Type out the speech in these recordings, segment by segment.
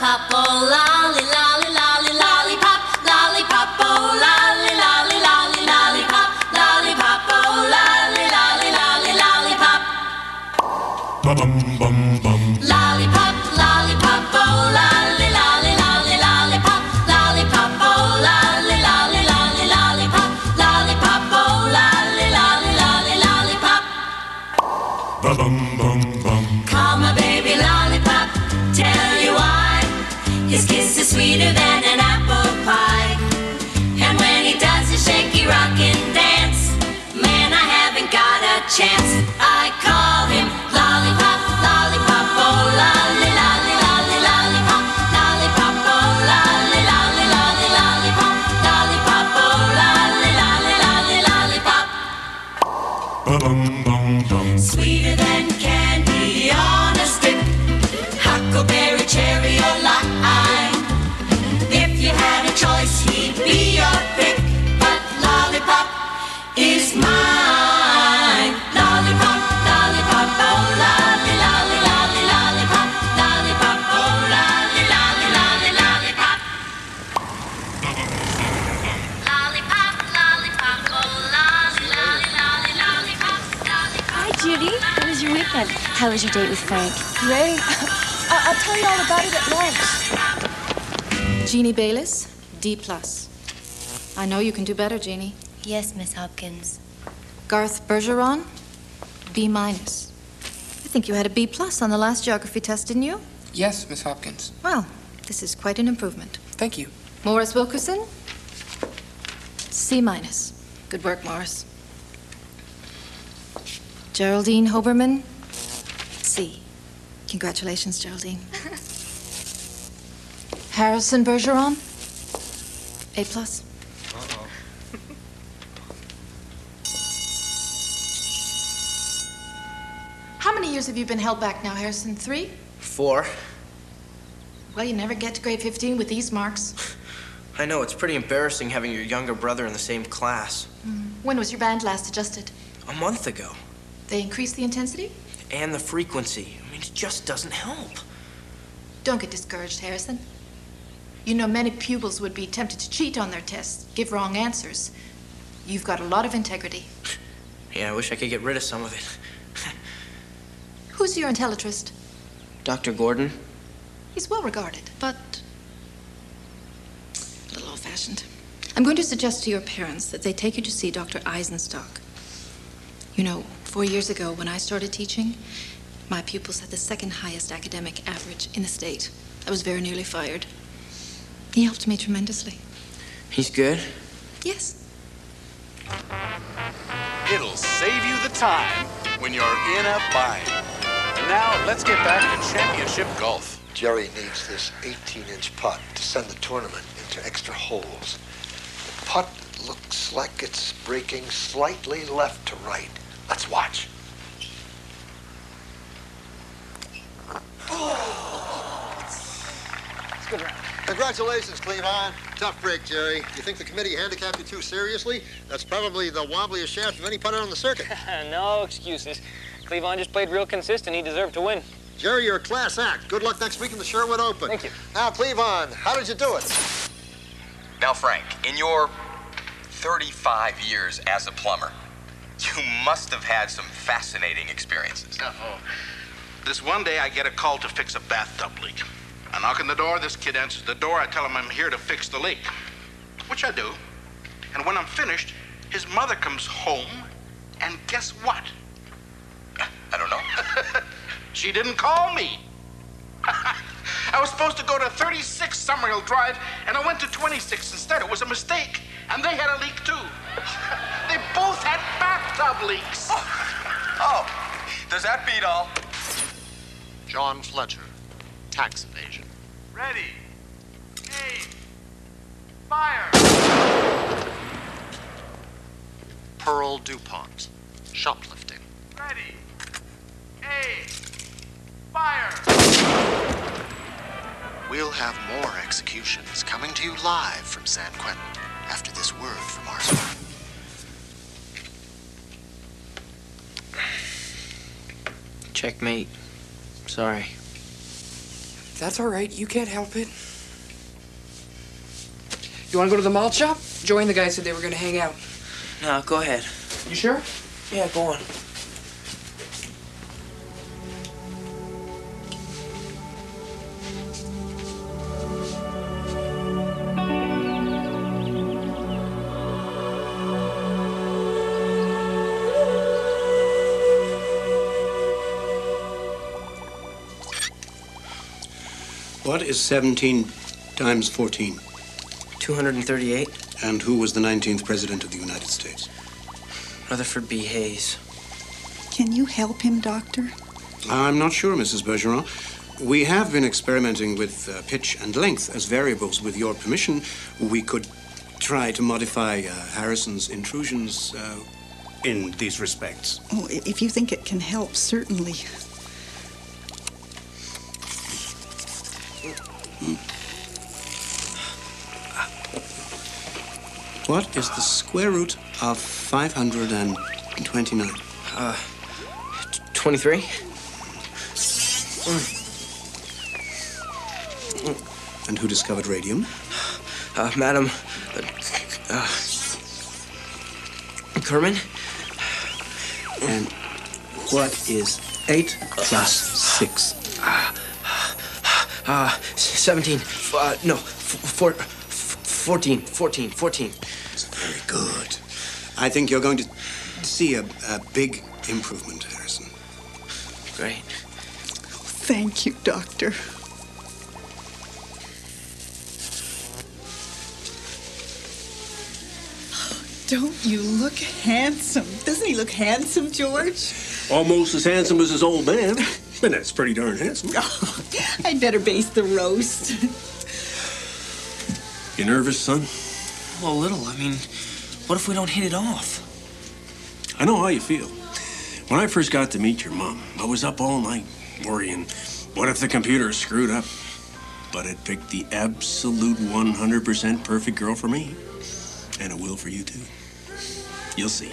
lollipop, oh lolly, lolly, lolly, lollipop, lollipop, oh lolly, lolly, lolly, lollipop, lollipop, oh lolly, lolly, lolly, lollipop. Lollipop, lollipop, oh lolly, lolly, lolly, lollipop, lollipop, oh lolly, lolly, lolly, lollipop, lollipop, oh lolly, lolly, lolly, lollipop. Call my baby lollipop, tell you why. His kiss is sweeter than an apple pie. And when he does his shaky rock and dance, man, I haven't got a chance. I call him lollipop, lollipop, oh lolly, lolly, lolly, lollipop, lollipop, oh lolly, lolly, lolly, lollipop, lollipop, oh lolly, lolly, lolly, lollipop. Sweeter than candy on a stick, huckleberry, cherry, or lime. If you had a choice, he'd be your pick, but lollipop is mine. Lollipop, lollipop, oh lolly, lolly, lolly, lollipop, lollipop, oh lolly, lolly, lolly, lollipop. Lollipop, lollipop, oh lolly, lolly, lolly, lollipop, lollipop. Hi, Judy. How was your weekend? How was your date with Frank? Great. I'll tell you all about it at lunch. Jeannie Bayliss, D+. I know you can do better, Jeannie. Yes, Miss Hopkins. Garth Bergeron, B-. I think you had a B+ on the last geography test, didn't you? Yes, Miss Hopkins. Well, this is quite an improvement. Thank you. Morris Wilkerson, C-. Good work, Morris. Geraldine Hoberman, C. Congratulations, Geraldine. Harrison Bergeron, A+. Uh-oh. How many years have you been held back now, Harrison? 3? 4. Well, you never get to grade 15 with these marks. I know, it's pretty embarrassing having your younger brother in the same class. When was your band last adjusted? A month ago. They increased the intensity? And the frequency. I mean, it just doesn't help. Don't get discouraged, Harrison. You know, many pupils would be tempted to cheat on their tests, give wrong answers. You've got a lot of integrity. Yeah, I wish I could get rid of some of it. Who's your intellitrist? Dr. Gordon? He's well regarded, but a little old-fashioned. I'm going to suggest to your parents that they take you to see Dr. Eisenstock. You know, 4 years ago when I started teaching, my pupils had the second highest academic average in the state. I was very nearly fired. He helped me tremendously. He's good? Yes. It'll save you the time when you're in a bind. And now, let's get back to championship golf. Jerry needs this 18-inch putt to send the tournament into extra holes. The putt looks like it's breaking slightly left to right. Let's watch. It's a good round. Congratulations, Cleavon. Tough break, Jerry. You think the committee handicapped you too seriously? That's probably the wobbliest shaft of any putter on the circuit. No excuses. Cleavon just played real consistent. He deserved to win. Jerry, you're a class act. Good luck next week in the Sherwood Open. Thank you. Now, Cleavon, how did you do it? Now, Frank, in your 35 years as a plumber, you must have had some fascinating experiences. Oh. This one day, I get a call to fix a bathtub leak. I knock on the door, this kid answers the door, I tell him I'm here to fix the leak, which I do. And when I'm finished, his mother comes home, and guess what? I don't know. She didn't call me. I was supposed to go to 36 Summerhill Drive, and I went to 26 instead. It was a mistake, and they had a leak too. They both had bathtub leaks. Oh, does that beat all? John Fletcher, tax evasion. Ready. Aim. Fire. Pearl DuPont, shoplifting. Ready. Aim. Fire. We'll have more executions coming to you live from San Quentin after this word from our spot. Checkmate. Sorry. That's all right. You can't help it. You want to go to the malt shop? Joey and the guys said they were going to hang out. No, go ahead. You sure? Yeah, go on. What is 17 times 14? 238. And who was the 19th President of the United States? Rutherford B. Hayes. Can you help him, Doctor? I'm not sure, Mrs. Bergeron. We have been experimenting with pitch and length as variables. With your permission, we could try to modify Harrison's intrusions in these respects. Oh, if you think it can help, certainly. What is the square root of 529? 23. And who discovered radium? Madam... Kerman. And what is 8 plus 6? 17. No, 14. Very good. I think you're going to see a big improvement, Harrison. Great. Thank you, Doctor. Don't you look handsome? Doesn't he look handsome, George? Almost as handsome as his old man. And that's pretty darn handsome. Oh, I'd better baste the roast. You nervous, son? Well, a little. I mean, what if we don't hit it off? I know how you feel. When I first got to meet your mom, I was up all night worrying, what if the computer is screwed up? But it picked the absolute 100% perfect girl for me. And it will for you, too. You'll see.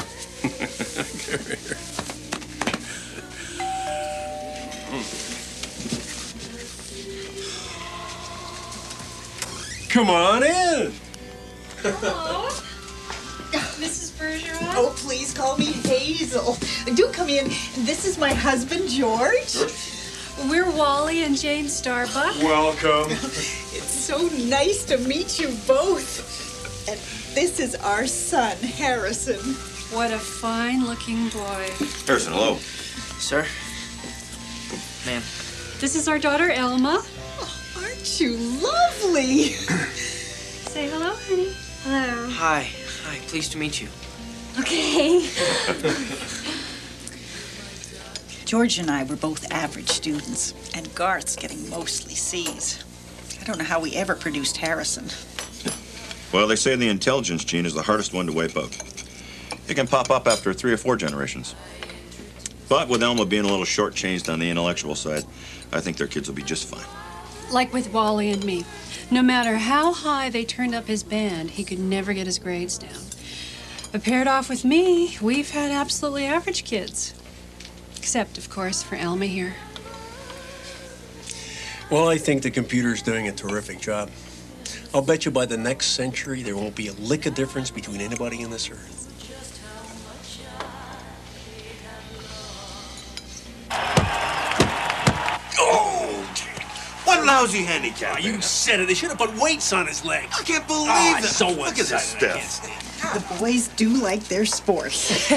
Come on in. Hello. Mrs. Bergeron? Oh, please call me Hazel. Do come in. This is my husband, George. We're Wally and Jane Starbuck. Welcome. It's so nice to meet you both. And this is our son, Harrison. What a fine-looking boy. Harrison, hello. Sir? Ma'am. This is our daughter, Elma. Oh, aren't you lovely? Say hello, honey. Hello. Hi. Pleased to meet you. Okay. George and I were both average students, and Garth's getting mostly C's. I don't know how we ever produced Harrison. Well, they say the intelligence gene is the hardest one to wipe out. It can pop up after 3 or 4 generations. But with Elma being a little shortchanged on the intellectual side, I think their kids will be just fine. Like with Wally and me. No matter how high they turned up his band, he could never get his grades down. But paired off with me, we've had absolutely average kids. Except, of course, for Elma here. Well, I think the computer's doing a terrific job. I'll bet you by the next century, there won't be a lick of difference between anybody on this earth. What lousy handicap? Oh, you said it. They should have put weights on his legs. I can't believe that. it. So Look at this stuff. The boys do like their sports.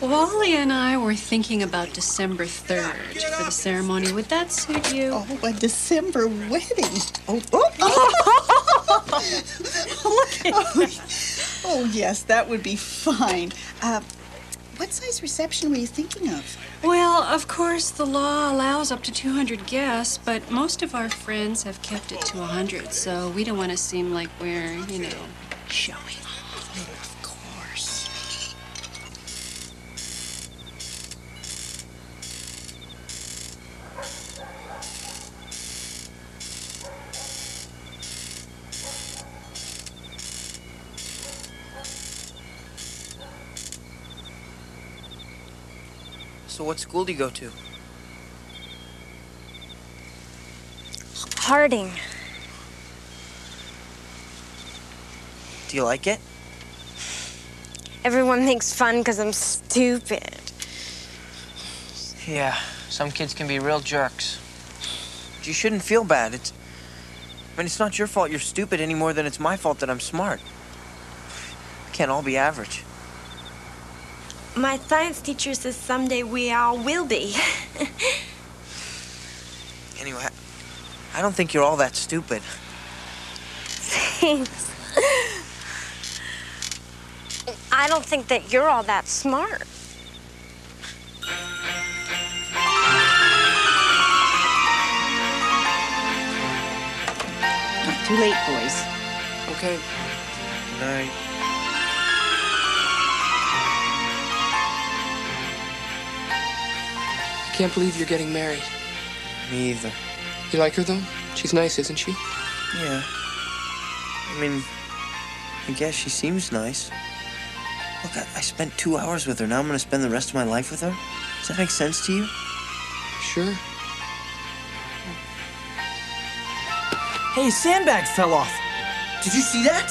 Wally and I were thinking about December 3rd for the ceremony. Would that suit you? Oh, a December wedding. Oh. Look at that. Oh, yes, that would be fine. What size reception were you thinking of? Well, of course, the law allows up to 200 guests, but most of our friends have kept it to 100, so we don't want to seem like we're, showing off. Of course. So what school do you go to? Harding. Do you like it? Everyone makes fun because I'm stupid. Yeah, some kids can be real jerks. You shouldn't feel bad. I mean, it's not your fault you're stupid any more than it's my fault that I'm smart. We can't all be average. My science teacher says someday we all will be. Anyway, I don't think you're all that stupid. Thanks. I don't think that you're all that smart. Not too late, boys. Okay. Good night. I can't believe you're getting married. Me either. You like her, though? She's nice, isn't she? Yeah. I mean, I guess she seems nice. Look, I spent 2 hours with her. Now I'm gonna spend the rest of my life with her? Does that make sense to you? Sure. Hey, his sandbag fell off. Did you see that?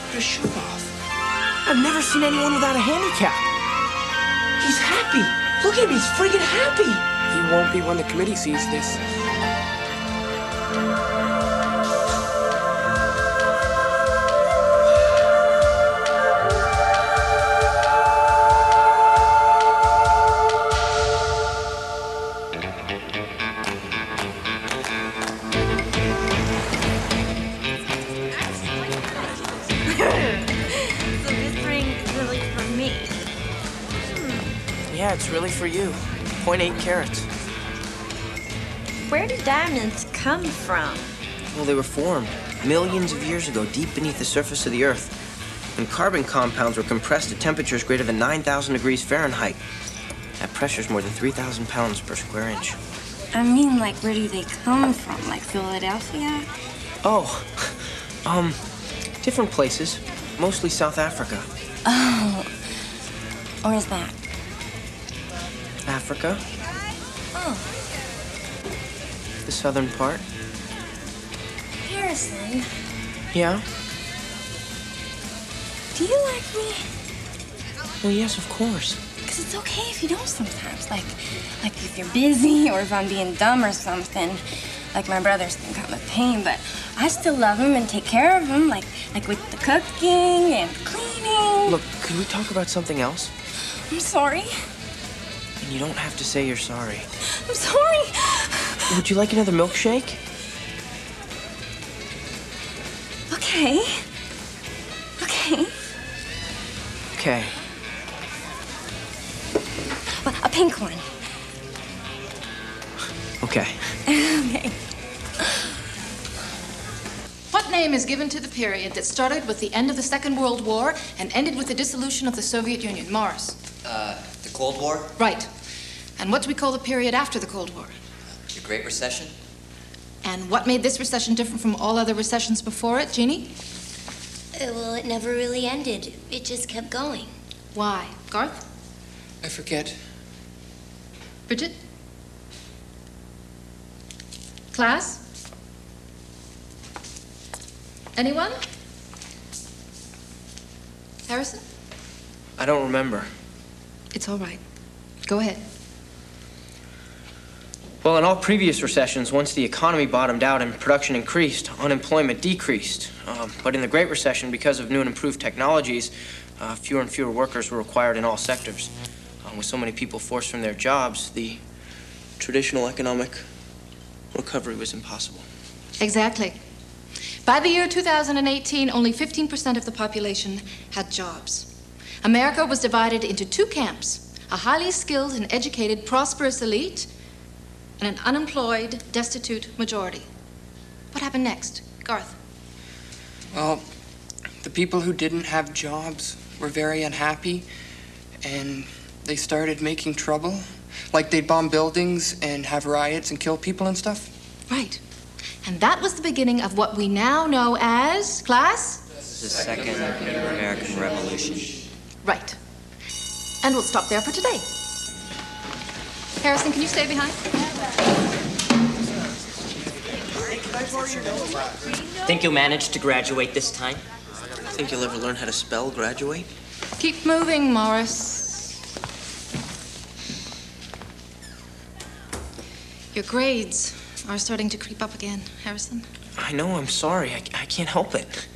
Put a shoe off. I've never seen anyone without a handicap. He's happy. Look at him, he's friggin' happy. He won't be when the committee sees this. Yeah, it's really for you. 0.8 carats. Where do diamonds come from? Well, they were formed millions of years ago, deep beneath the surface of the Earth. When carbon compounds were compressed at temperatures greater than 9,000 degrees Fahrenheit. That pressure's more than 3,000 pounds per square inch. I mean, like, where do they come from? Like Philadelphia? Oh, different places. Mostly South Africa. Oh. Where's that? Africa. Oh. The southern part. Harrison, Yeah? do you like me? Well, yes, of course. Because it's okay if you don't sometimes. Like if you're busy or if I'm being dumb or something. Like my brothers think I'm a pain, but I still love him and take care of him, like with the cooking and cleaning. Look, could we talk about something else? I'm sorry. And you don't have to say you're sorry. I'm sorry. Would you like another milkshake? Okay. Okay. Okay. Well, a pink one. Okay. Okay. What name is given to the period that started with the end of the Second World War and ended with the dissolution of the Soviet Union? Morris. The Cold War? Right. And what do we call the period after the Cold War? The Great Recession? And what made this recession different from all other recessions before it, Jeannie? Well, it never really ended. It just kept going. Why? Garth? I forget. Bridget? Class? Anyone? Harrison? I don't remember. It's all right. Go ahead. Well, in all previous recessions, once the economy bottomed out and production increased, unemployment decreased. But in the Great Recession, because of new and improved technologies, fewer and fewer workers were required in all sectors. With so many people forced from their jobs, the traditional economic recovery was impossible. Exactly. By the year 2018, only 15% of the population had jobs. America was divided into two camps, a highly skilled and educated, prosperous elite, and an unemployed, destitute majority. What happened next? Garth? Well, the people who didn't have jobs were very unhappy, and they started making trouble. Like they'd bomb buildings and have riots and kill people and stuff. Right. And that was the beginning of what we now know as, class? The Second American Revolution. Right. And we'll stop there for today. Harrison, can you stay behind? Think you'll manage to graduate this time? Think you'll ever learn how to spell graduate? Keep moving, Morris. Your grades are starting to creep up again, Harrison. I know, I'm sorry. I can't help it.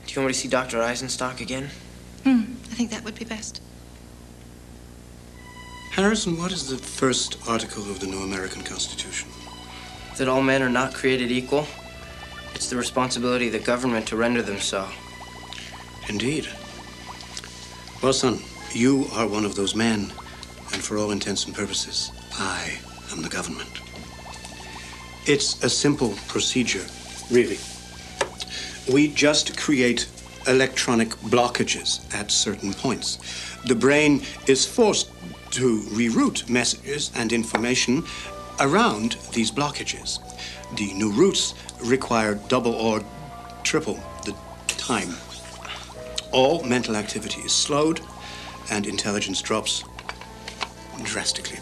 Do you want me to see Dr. Eisenstock again? I think that would be best. Harrison, what is the first article of the new American Constitution? That all men are not created equal. It's the responsibility of the government to render them so. Indeed. Well, son, you are one of those men, and for all intents and purposes, I am the government. It's a simple procedure, really. We just create electronic blockages at certain points. The brain is forced to reroute messages and information around these blockages. The new routes require double or triple the time. All mental activity is slowed, and intelligence drops drastically.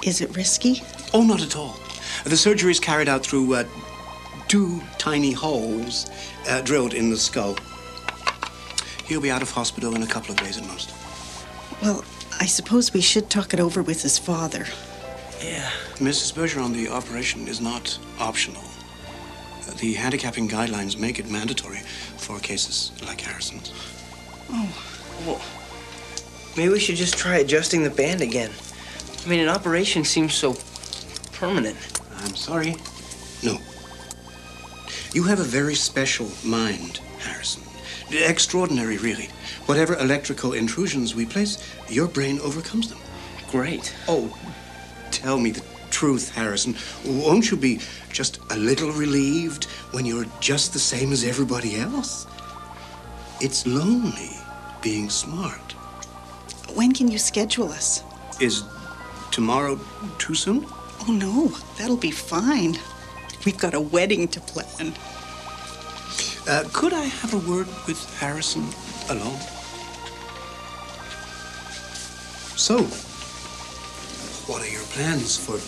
Is it risky? Oh, not at all. The surgery is carried out through 2 tiny holes drilled in the skull. He'll be out of hospital in a couple of days at most. Well, I suppose we should talk it over with his father. Yeah. Mrs. Bergeron, the operation is not optional. The handicapping guidelines make it mandatory for cases like Harrison's. Oh. Well, maybe we should just try adjusting the band again. I mean, an operation seems so permanent. I'm sorry. No. You have a very special mind, Harrison. Extraordinary, really. Whatever electrical intrusions we place, your brain overcomes them. Great. Oh, tell me the truth, Harrison. Won't you be just a little relieved when you're just the same as everybody else? It's lonely being smart. When can you schedule us? Is tomorrow too soon? Oh, no. That'll be fine. We've got a wedding to plan. Could I have a word with Harrison alone? So, what are your plans for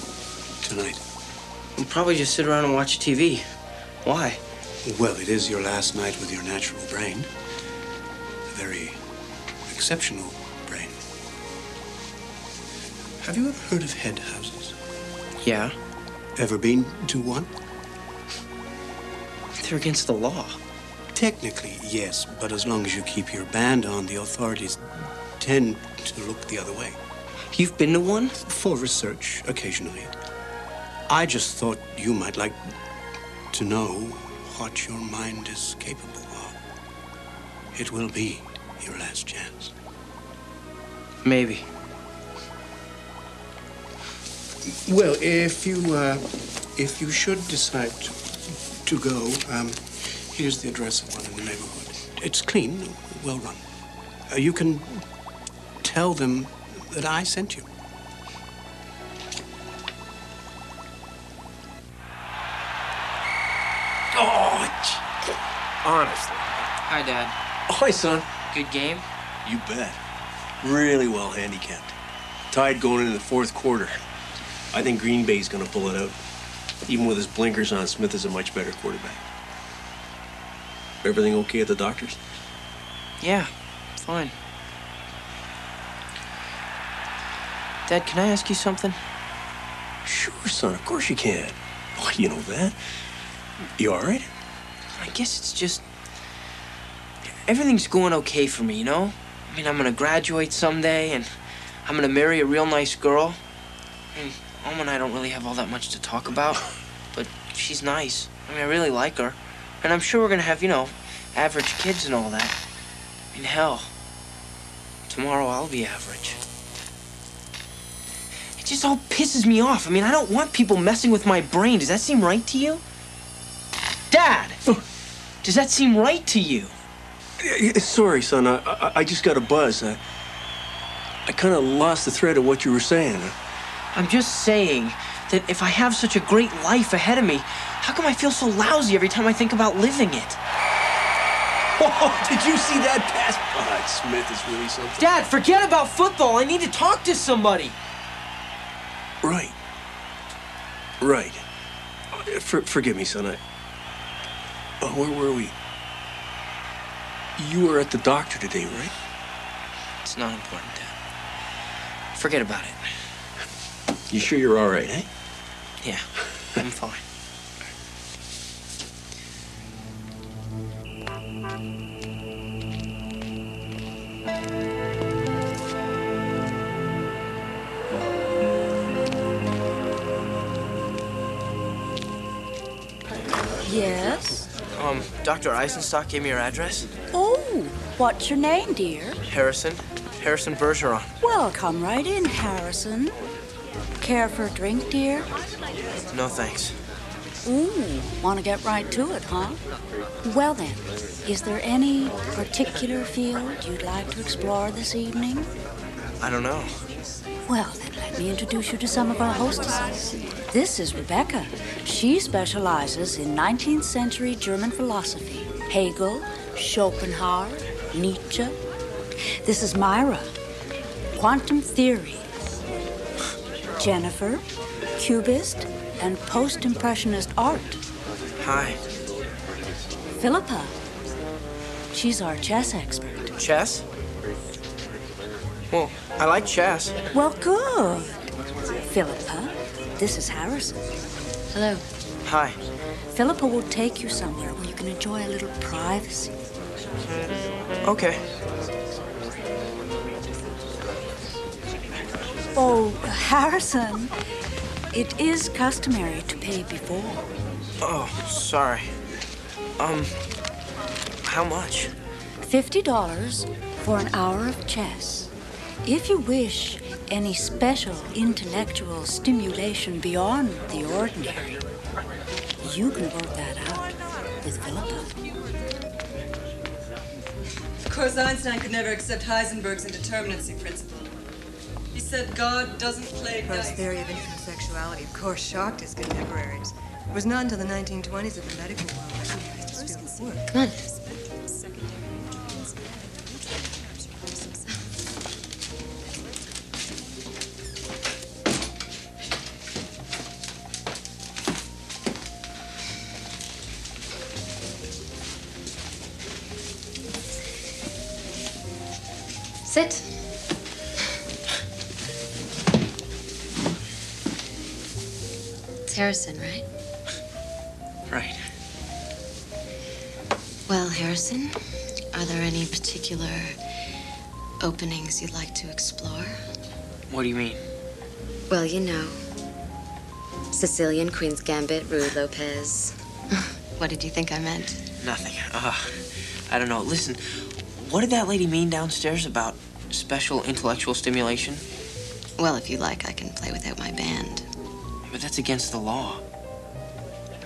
tonight? We'll probably just sit around and watch TV. Why? Well, it is your last night with your natural brain. A very exceptional brain. Have you ever heard of head houses? Yeah. Ever been to one? They're against the law. Technically, yes, but as long as you keep your band on, the authorities tend to look the other way. You've been to one? For research, occasionally. I just thought you might like to know what your mind is capable of. It will be your last chance. Maybe. Well, if you should decide to go, here's the address of one in the neighborhood. It's clean, well run. You can tell them that I sent you. Oh, honestly. Hi, Dad. Hi, son. Good game? You bet. Really well handicapped. Tied going into the fourth quarter. I think Green Bay's gonna pull it out. Even with his blinkers on, Smith is a much better quarterback. Everything okay at the doctor's? Yeah, fine. Dad, can I ask you something? Sure, son, of course you can. Oh, you know that. You all right? I guess it's just... everything's going okay for me, you know? I mean, I'm gonna graduate someday, and I'm gonna marry a real nice girl. I mean, Mom and I don't really have all that much to talk about, but she's nice. I mean, I really like her. And I'm sure we're gonna have, you know, average kids and all that. I mean, hell, tomorrow I'll be average. It just all pisses me off. I mean, I don't want people messing with my brain. Does that seem right to you? Dad! Does that seem right to you? Sorry, son. I just got a buzz. I kind of lost the thread of what you were saying. I'm just saying that if I have such a great life ahead of me, how come I feel so lousy every time I think about living it? Oh, did you see that pass? God, Smith is really something. Dad, forget about football. I need to talk to somebody. Right. Right. Forgive me, son. Where were we? You were at the doctor today, right? It's not important, Dad. Forget about it. You sure you're all right, eh? Yeah, I'm fine. Yes? Dr. Eisenstock gave me your address. Oh, what's your name, dear? Harrison Bergeron. Well, come right in, Harrison. Care for a drink, dear? No, thanks. Ooh, want to get right to it, huh? Well then, is there any particular field you'd like to explore this evening? I don't know. Well, then let me introduce you to some of our hostesses. This is Rebecca. She specializes in 19th century German philosophy. Hegel, Schopenhauer, Nietzsche. This is Myra. Quantum theory. Jennifer, Cubist, and post-impressionist art. Hi. Philippa. She's our chess expert. Chess? Well, I like chess. Well, good. Philippa, this is Harrison. Hello. Hi. Philippa will take you somewhere where you can enjoy a little privacy. Okay. Oh, Harrison, it is customary to pay before. Oh, sorry. How much? $50 for an hour of chess. If you wish any special intellectual stimulation beyond the ordinary, you can work that out with Philippa. Of course, Einstein could never accept Heisenberg's indeterminacy principle. He said God doesn't play dice. His theory of infant sexuality, of course, shocked his contemporaries. It was not until the 1920s that the medical world recognized this field of work. Come on. Sit. It's Harrison, right? Right. Well, Harrison, are there any particular openings you'd like to explore? What do you mean? Well, you know, Sicilian, Queen's Gambit, Rue Lopez. What did you think I meant? Nothing. I don't know. Listen, what did that lady mean downstairs about special intellectual stimulation? Well, if you like, I can play without my band. But that's against the law.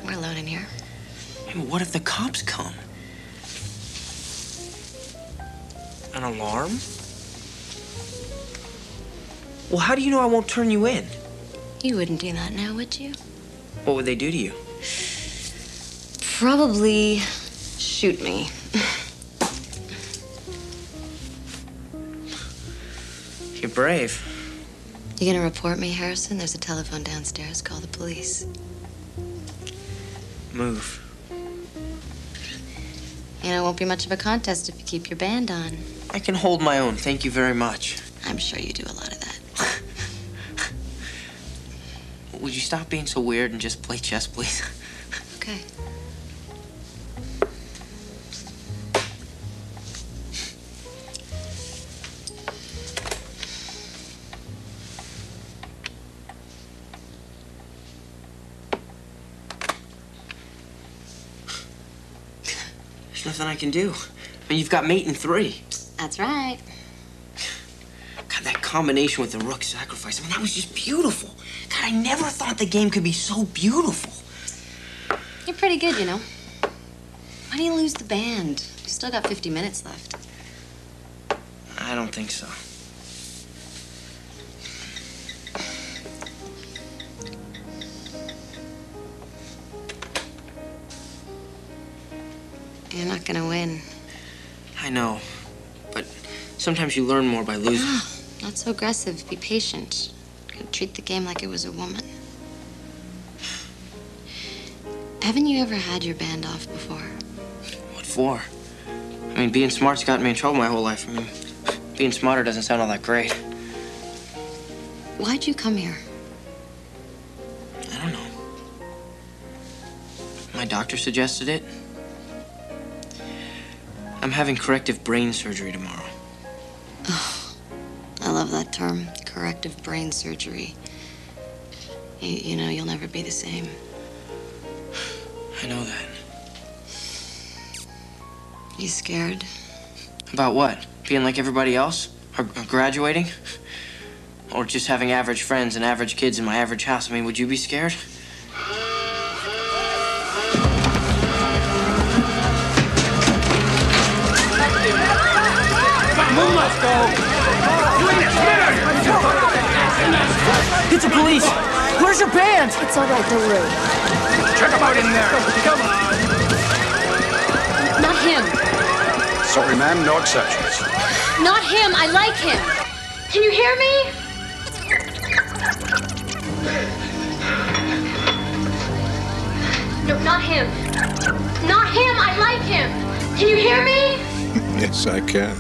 We're alone in here. Hey, but what if the cops come? An alarm? Well, how do you know I won't turn you in? You wouldn't do that now, would you? What would they do to you? Probably shoot me. You're brave. You gonna report me, Harrison? There's a telephone downstairs. Call the police. Move. You know, it won't be much of a contest if you keep your band on. I can hold my own. Thank you very much. I'm sure you do a lot of that. Would you stop being so weird and just play chess, please? Okay. There's nothing I can do. I mean, you've got mate in 3. That's right. God, that combination with the rook sacrifice, I mean, that was just beautiful. God, I never thought the game could be so beautiful. You're pretty good, you know. Why do you lose the band? You still got 50 minutes left. I don't think so. You're not gonna win. I know, but sometimes you learn more by losing. Not so aggressive. Be patient. Treat the game like it was a woman. Haven't you ever had your band off before? What for? I mean, being smart's gotten me in trouble my whole life. I mean, being smarter doesn't sound all that great. Why'd you come here? I don't know. My doctor suggested it. I'm having corrective brain surgery tomorrow. Oh, I love that term, corrective brain surgery. You know, you'll never be the same. I know that. You scared? About what? Being like everybody else? Or graduating? Or just having average friends and average kids in my average house? I mean, would you be scared? Let's go! Get the police! Where's your band? It's all right, don't worry. Check them out in there! Come on! Not him. Sorry, ma'am, no exceptions. Not him. I like him. Can you hear me? No, not him. Not him. I like him. Can you hear me? Yes, I can.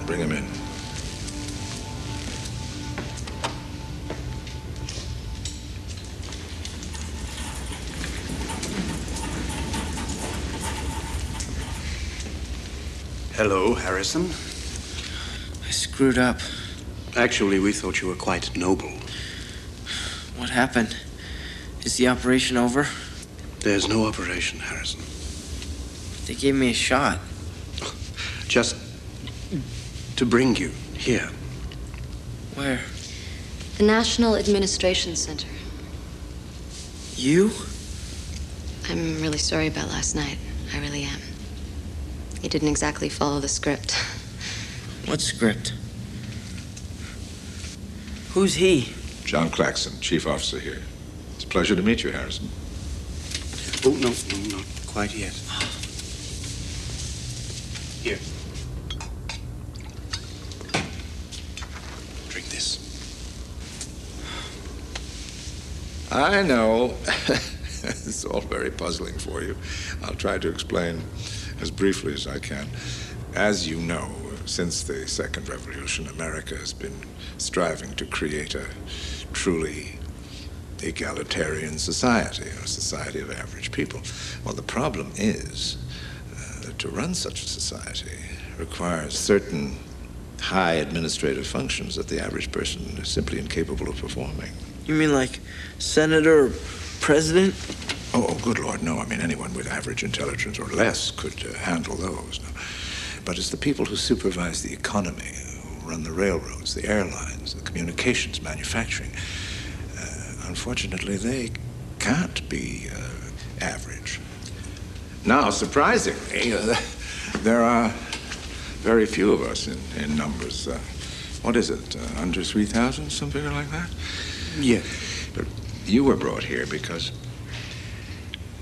Bring him in. Hello, Harrison. I screwed up. Actually, we thought you were quite noble. What happened? Is the operation over? There's no operation, Harrison. They gave me a shot. Just to bring you here. Where? The National Administration Center. You? I'm really sorry about last night. I really am. You didn't exactly follow the script. What script? Who's he? John Claxon, chief officer here. It's a pleasure to meet you, Harrison. Oh, no, not quite yet. Here. Drink this. I know. It's all very puzzling for you. I'll try to explain as briefly as I can. As you know, since the Second Revolution, America has been striving to create a truly egalitarian society, a society of average people. Well, the problem is that to run such a society requires certain high administrative functions that the average person is simply incapable of performing. You mean like senator or president? Oh, good Lord, no. I mean, anyone with average intelligence or less could handle those. No. But it's the people who supervise the economy, who run the railroads, the airlines, the communications, manufacturing. Unfortunately, they can't be average. Now, surprisingly, there are very few of us in numbers. What is it, under 3,000, something like that? Yeah. But you were brought here because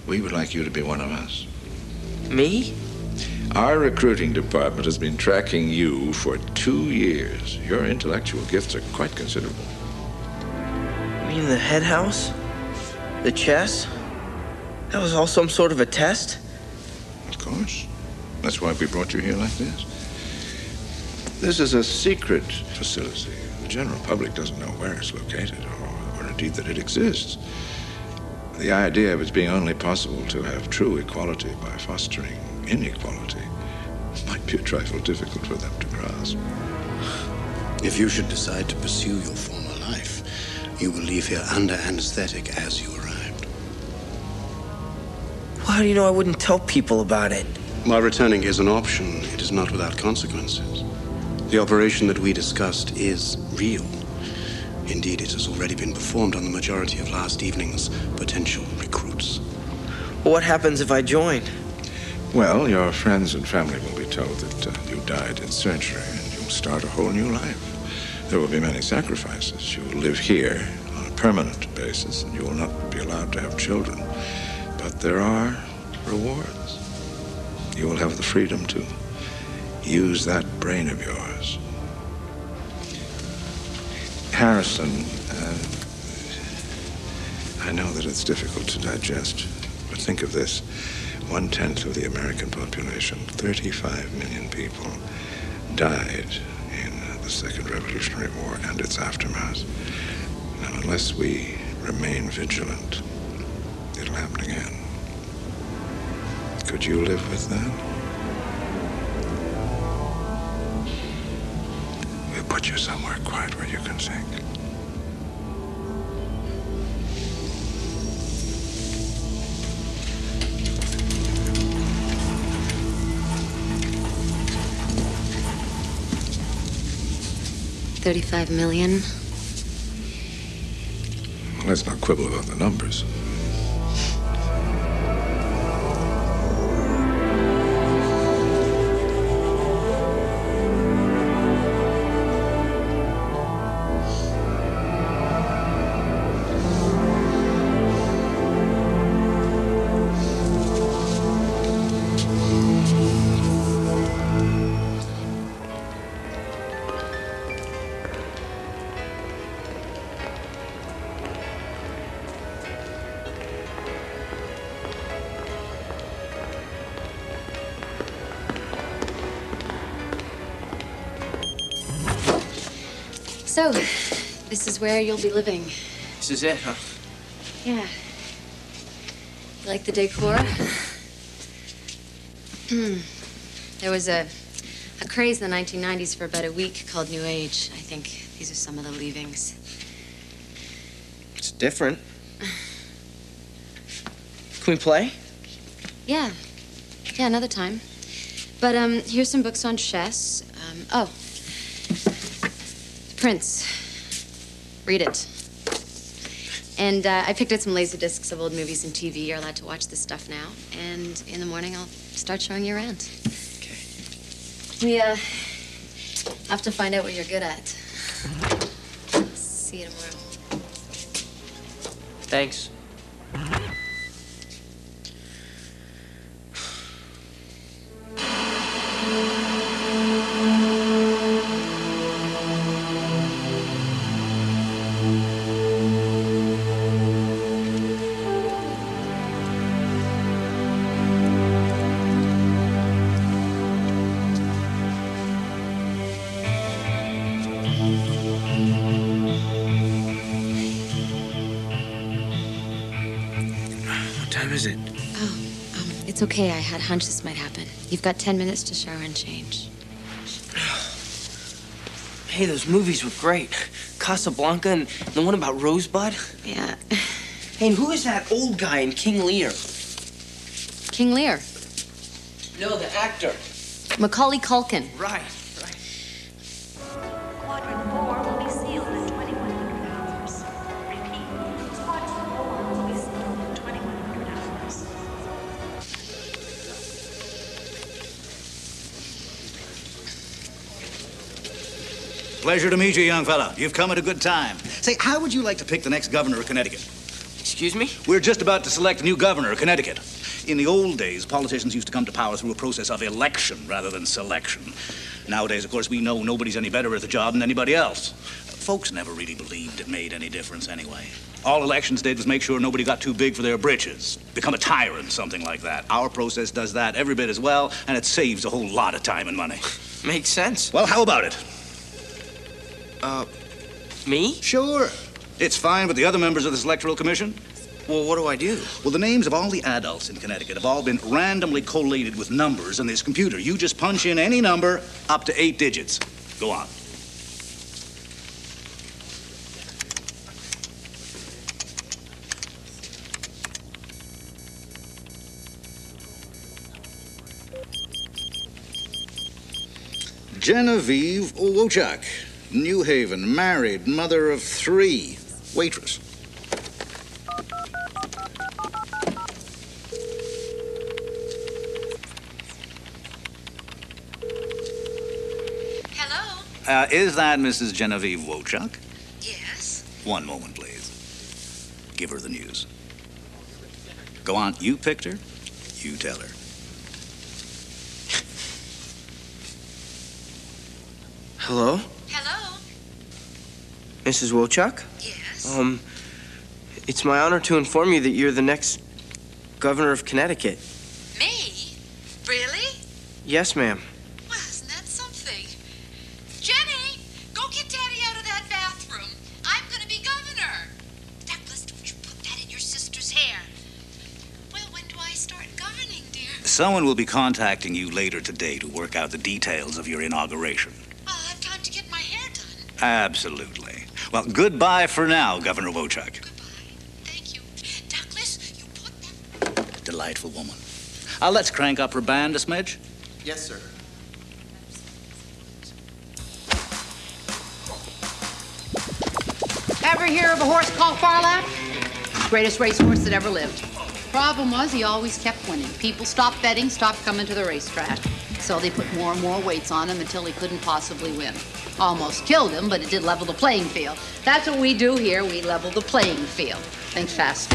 we would like you to be one of us. Me? Our recruiting department has been tracking you for 2 years. Your intellectual gifts are quite considerable. You mean the head house? The chess? That was all some sort of a test? Of course. That's why we brought you here like this. This is a secret facility. The general public doesn't know where it's located or indeed that it exists. The idea of its being only possible to have true equality by fostering inequality might be a trifle difficult for them to grasp. If you should decide to pursue your former life, you will leave here under anesthetic as you arrived. Well, how do you know I wouldn't tell people about it? While returning is an option, it is not without consequences. The operation that we discussed is real. Indeed, it has already been performed on the majority of last evening's potential recruits. Well, what happens if I join? Well, your friends and family will be told that you died in surgery and you'll start a whole new life. There will be many sacrifices. You will live here on a permanent basis and you will not be allowed to have children. But there are rewards. You will have the freedom to use that brain of yours. I know that it's difficult to digest, but think of this. 1/10 of the American population, 35 million people, died in the Second Revolutionary War and its aftermath. Now, unless we remain vigilant, it'll happen again. Could you live with that? We'll put you somewhere quiet where you can think. $35 million. Well, let's not quibble about the numbers. So, this is where you'll be living. This is it, huh? Yeah. You like the decor? There was a craze in the 1990s for about a week called New Age. I think these are some of the leavings. It's different. Can we play? Yeah. Yeah, another time. But here's some books on chess. Oh. Prince. Read it. And I picked out some laser discs of old movies and TV. You're allowed to watch this stuff now. And in the morning, I'll start showing you around. Okay. We have to find out what you're good at. See you tomorrow. Thanks. It's okay. I had a hunch this might happen. You've got 10 minutes to shower and change. Hey, those movies were great. Casablanca and the one about Rosebud. Yeah. Hey, and who is that old guy in King Lear? King Lear. No, the actor. Macaulay Culkin. Right. Quadrant 4 will be sealed in 2100 hours. Repeat, Quadrant 4 will be sealed in 2100 hours. Pleasure to meet you, young fella. You've come at a good time. Say, how would you like to pick the next governor of Connecticut? Excuse me? We're just about to select a new governor of Connecticut. In the old days, politicians used to come to power through a process of election rather than selection. Nowadays, of course, we know nobody's any better at the job than anybody else. Folks never really believed it made any difference anyway. All elections did was make sure nobody got too big for their britches, become a tyrant, something like that. Our process does that every bit as well, and it saves a whole lot of time and money. Makes sense. Well, how about it? Me? Sure. It's fine with the other members of this electoral commission. Well, what do I do? Well, the names of all the adults in Connecticut have all been randomly collated with numbers on this computer. You just punch in any number up to 8 digits. Go on. Genevieve Wochak, New Haven, married, mother of 3, waitress. Hello? Is that Mrs. Genevieve Wochak? Yes. One moment, please. Give her the news. Go on, you picked her, you tell her. Hello? Hello? Mrs. Wochak? Yes. It's my honor to inform you that you're the next governor of Connecticut. Me? Really? Yes, ma'am. Well, isn't that something? Jenny, go get Daddy out of that bathroom. I'm gonna be governor. Douglas, don't you put that in your sister's hair. Well, when do I start governing, dear? Someone will be contacting you later today to work out the details of your inauguration. Well, I'll have time to get my hair done. Absolutely. Well, goodbye for now, Governor Wochuk. Delightful woman. Let's crank up her band a smidge. Yes, sir. Ever hear of a horse called Farlap? Greatest racehorse that ever lived. Problem was, he always kept winning. People stopped betting, stopped coming to the racetrack. So they put more and more weights on him until he couldn't possibly win. Almost killed him, but it did level the playing field. That's what we do here. We level the playing field. Think fast.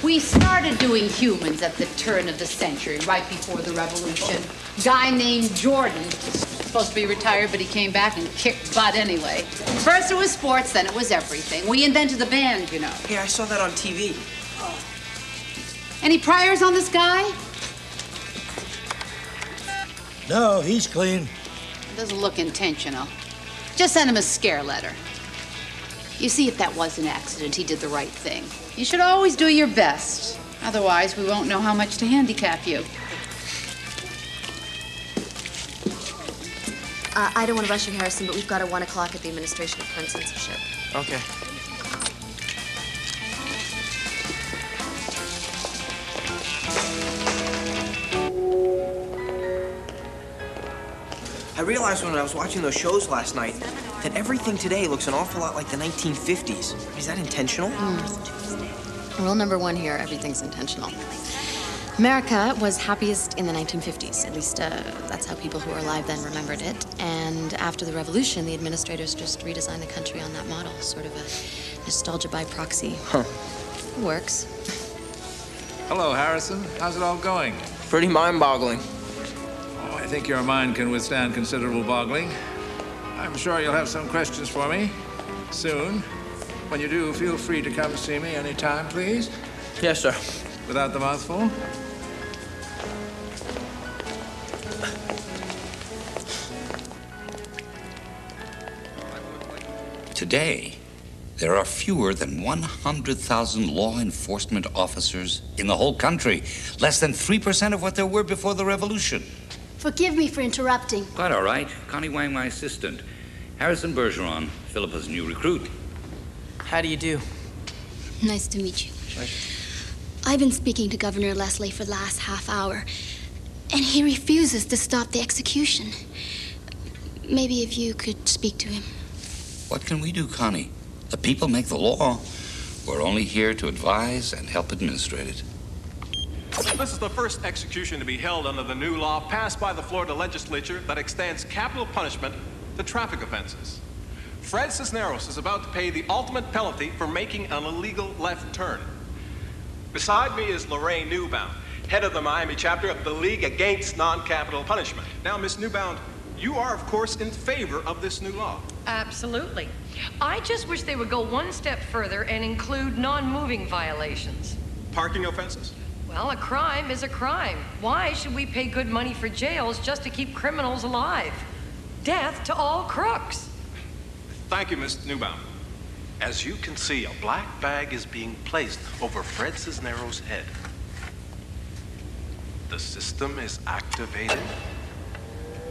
We started doing humans at the turn of the century, right before the revolution. Guy named Jordan, supposed to be retired, but he came back and kicked butt anyway. First it was sports, then it was everything. We invented the band, you know. Yeah, I saw that on TV. Any priors on this guy? No, he's clean. It doesn't look intentional. Just send him a scare letter. You see, if that was an accident, he did the right thing. You should always do your best. Otherwise, we won't know how much to handicap you. I don't want to rush you, Harrison, but we've got a 1 o'clock at the Administration of Pen Censorship. Okay. I realized when I was watching those shows last night that everything today looks an awful lot like the 1950s. Is that intentional? Rule number 1 here, everything's intentional. America was happiest in the 1950s. At least that's how people who were alive then remembered it. And after the revolution, the administrators just redesigned the country on that model. Sort of a nostalgia by proxy. Huh. It works. Hello, Harrison. How's it all going? Pretty mind-boggling. Oh, I think your mind can withstand considerable boggling. I'm sure you'll have some questions for me soon. When you do, feel free to come see me anytime, please. Yes, sir. Without the mouthful. Today, there are fewer than 100,000 law enforcement officers in the whole country. Less than 3% of what there were before the revolution. Forgive me for interrupting. Quite all right. Connie Wang, my assistant. Harrison Bergeron, Philippa's new recruit. How do you do? Nice to meet you. I've been speaking to Governor Leslie for the last half hour, and he refuses to stop the execution. Maybe if you could speak to him. What can we do, Connie? The people make the law. We're only here to advise and help administrate it. This is the first execution to be held under the new law passed by the Florida legislature that extends capital punishment to traffic offenses. Fred Cisneros is about to pay the ultimate penalty for making an illegal left turn. Beside me is Lorraine Newbound, head of the Miami chapter of the League Against Non-Capital Punishment. Now, Miss Newbound, you are, of course, in favor of this new law. Absolutely. I just wish they would go one step further and include non-moving violations. Parking offenses? Well, a crime is a crime. Why should we pay good money for jails just to keep criminals alive? Death to all crooks. Thank you, Miss Newbound. As you can see, a black bag is being placed over Fred Cisneros' head. The system is activated,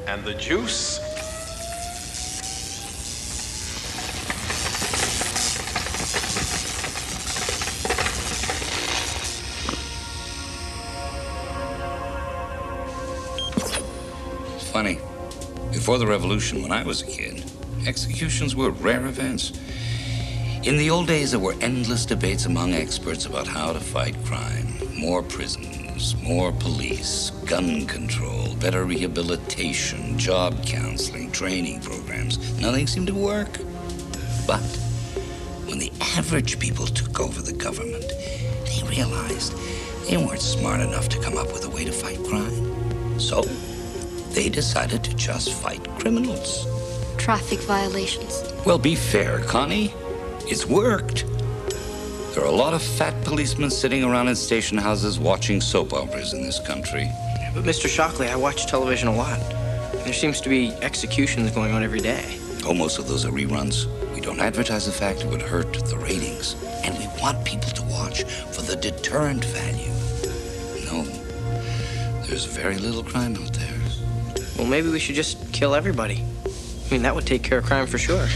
and the juice Funny. Before the revolution, when I was a kid, executions were rare events. In the old days, there were endless debates among experts about how to fight crime. More prisons, more police, gun control, better rehabilitation, job counseling, training programs. Nothing seemed to work. But when the average people took over the government, they realized they weren't smart enough to come up with a way to fight crime. So they decided to just fight criminals. Traffic violations. Well, be fair, Connie. It's worked. There are a lot of fat policemen sitting around in station houses watching soap operas in this country. Yeah, but Mr. Shockley, I watch television a lot. There seems to be executions going on every day. Oh, most of those are reruns. We don't advertise the fact it would hurt the ratings. And we want people to watch for the deterrent value. No, there's very little crime out there. Well, maybe we should just kill everybody. I mean, that would take care of crime for sure.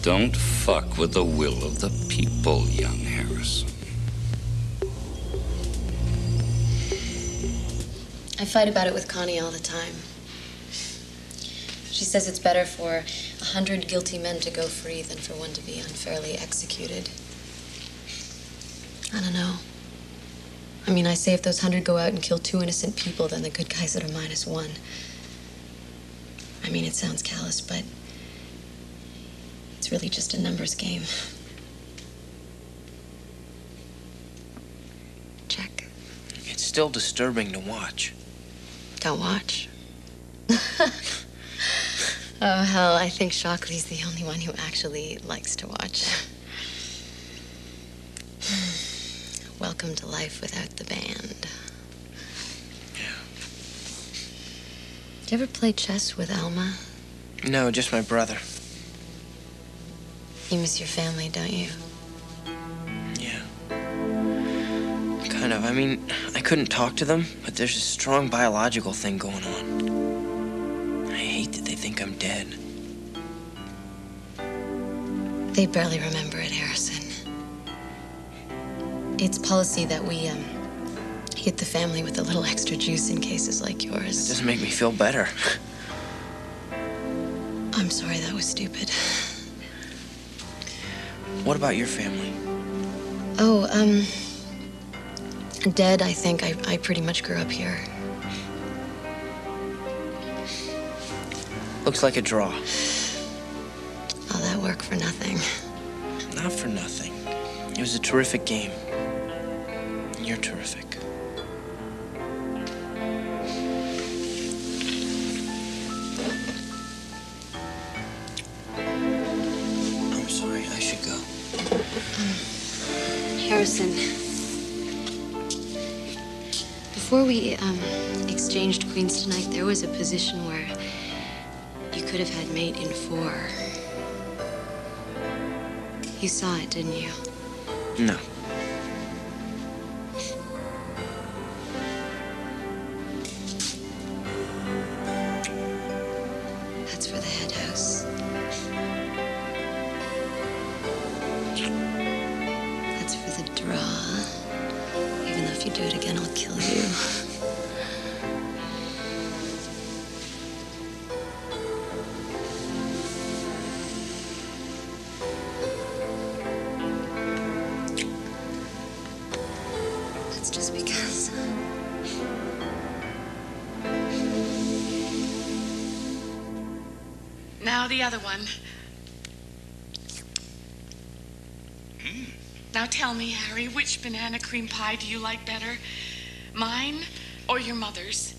Don't fuck with the will of the people, young Harrison. I fight about it with Connie all the time. She says it's better for 100 guilty men to go free than for one to be unfairly executed. I don't know. I mean, I say if those 100 go out and kill 2 innocent people, then the good guys that are -1. I mean, it sounds callous, but it's really just a numbers game. Check. It's still disturbing to watch. Don't watch. Oh, hell, I think Shockley's the only one who actually likes to watch. Welcome to life without the band. Yeah. Did you ever play chess with Alma? No, just my brother. You miss your family, don't you? Yeah. Kind of. I mean, I couldn't talk to them, but there's a strong biological thing going on. I hate that they think I'm dead. They barely remember it, Harrison. It's policy that we, hit the family with a little extra juice in cases like yours. It doesn't make me feel better. I'm sorry, that was stupid. What about your family? Oh, dead, I think. I pretty much grew up here. Looks like a draw. All that work for nothing. Not for nothing. It was a terrific game. You're terrific. I'm sorry, I should go. Harrison, before we exchanged queens tonight, there was a position where you could have had mate in 4. You saw it, didn't you? No. That's for the head house. That's for the draw. Even though if you do it again, I'll kill you. That's just because. Now the other one. Now tell me, Harry, which banana cream pie do you like better? Mine or your mother's?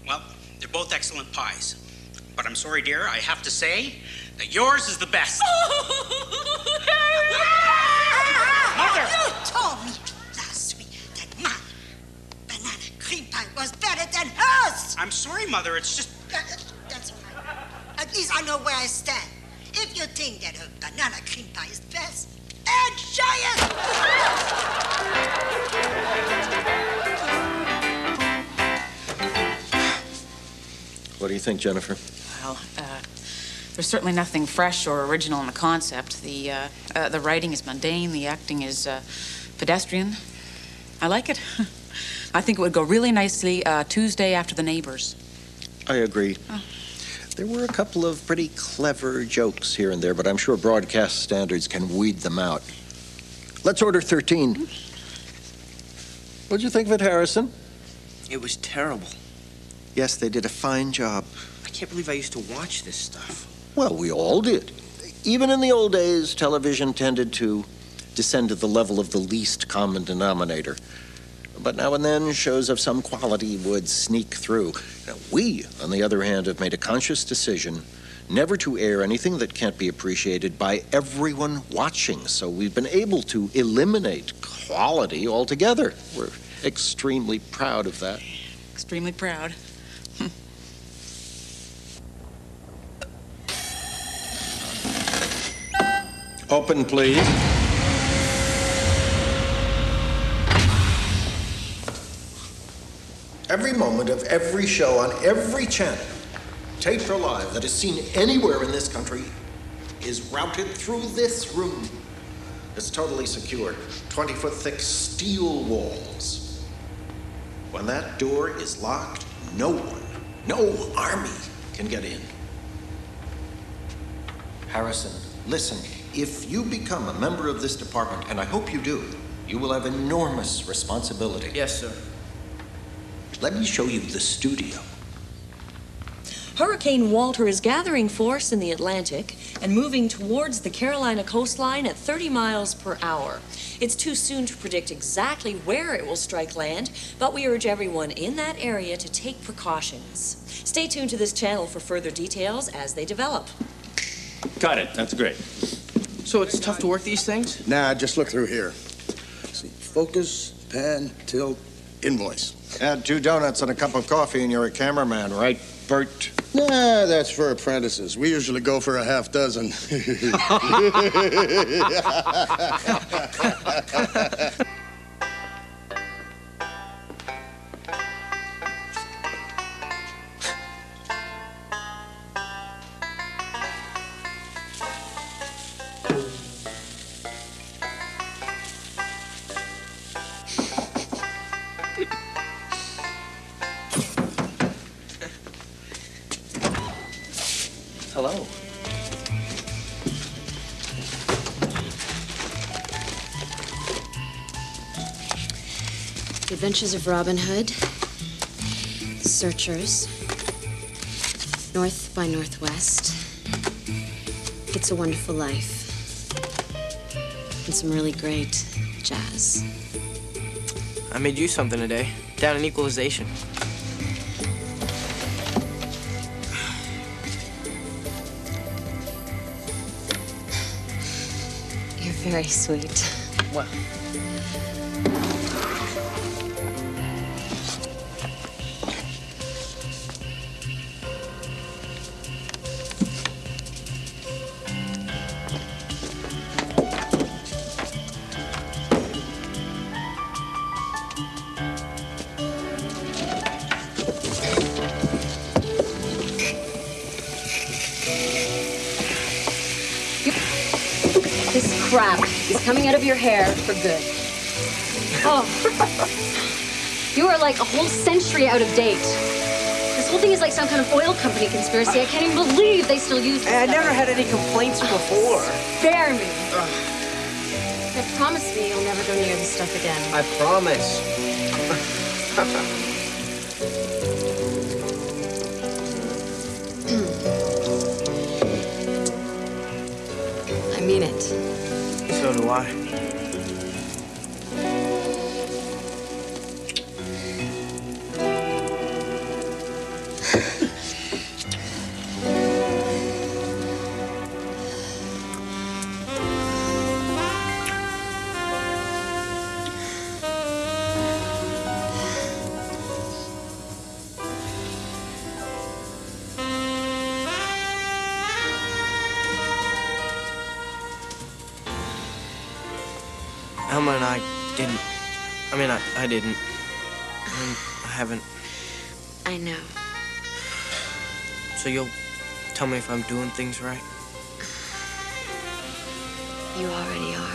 Well, they're both excellent pies. But I'm sorry, dear, I have to say that yours is the best. Mother! You told me last week that my banana cream pie was better than hers. I'm sorry, Mother, it's just... That's all right. At least I know where I stand. If you think that her banana cream pie is best, enjoy it! What do you think, Jennifer? Well, there's certainly nothing fresh or original in the concept. The writing is mundane, the acting is pedestrian. I like it. I think it would go really nicely Tuesday after The Neighbors. I agree. Oh. There were a couple of pretty clever jokes here and there, but I'm sure broadcast standards can weed them out. Let's order 13. What'd you think of it, Harrison? It was terrible. Yes, they did a fine job. I can't believe I used to watch this stuff. Well, we all did. Even in the old days, television tended to descend to the level of the least common denominator. But now and then, shows of some quality would sneak through. Now, we, on the other hand, have made a conscious decision never to air anything that can't be appreciated by everyone watching. So we've been able to eliminate quality altogether. We're extremely proud of that. Extremely proud. Open, please. Every moment of every show on every channel, taped or live, that is seen anywhere in this country is routed through this room. It's totally secure, 20-foot thick steel walls. When that door is locked, no one, no army can get in. Harrison, listen, if you become a member of this department, and I hope you do, you will have enormous responsibility. Yes, sir. Let me show you the studio. Hurricane Walter is gathering force in the Atlantic and moving towards the Carolina coastline at 30 miles per hour. It's too soon to predict exactly where it will strike land, but we urge everyone in that area to take precautions. Stay tuned to this channel for further details as they develop. Got it. That's great. So it's tough to work these things? Nah, just look through here. See, focus, pan, tilt, invoice. Add 2 donuts and a cup of coffee and you're a cameraman, right, Bert? Nah, that's for apprentices. We usually go for a half dozen. Hello. The Adventures of Robin Hood, The Searchers, North by Northwest, It's a Wonderful Life, and some really great jazz. I made you something today, down in equalization. You're very sweet. What? This crap is coming out of your hair for good. Oh. You are like a whole century out of date. This whole thing is like some kind of oil company conspiracy. I can't even believe they still use this I stuff. never had any complaints before. Spare me. Promise me you'll never go near this stuff again. I promise. I mean it. So do I. Elma and I didn't. I didn't. I haven't. I know. So you'll tell me if I'm doing things right? You already are.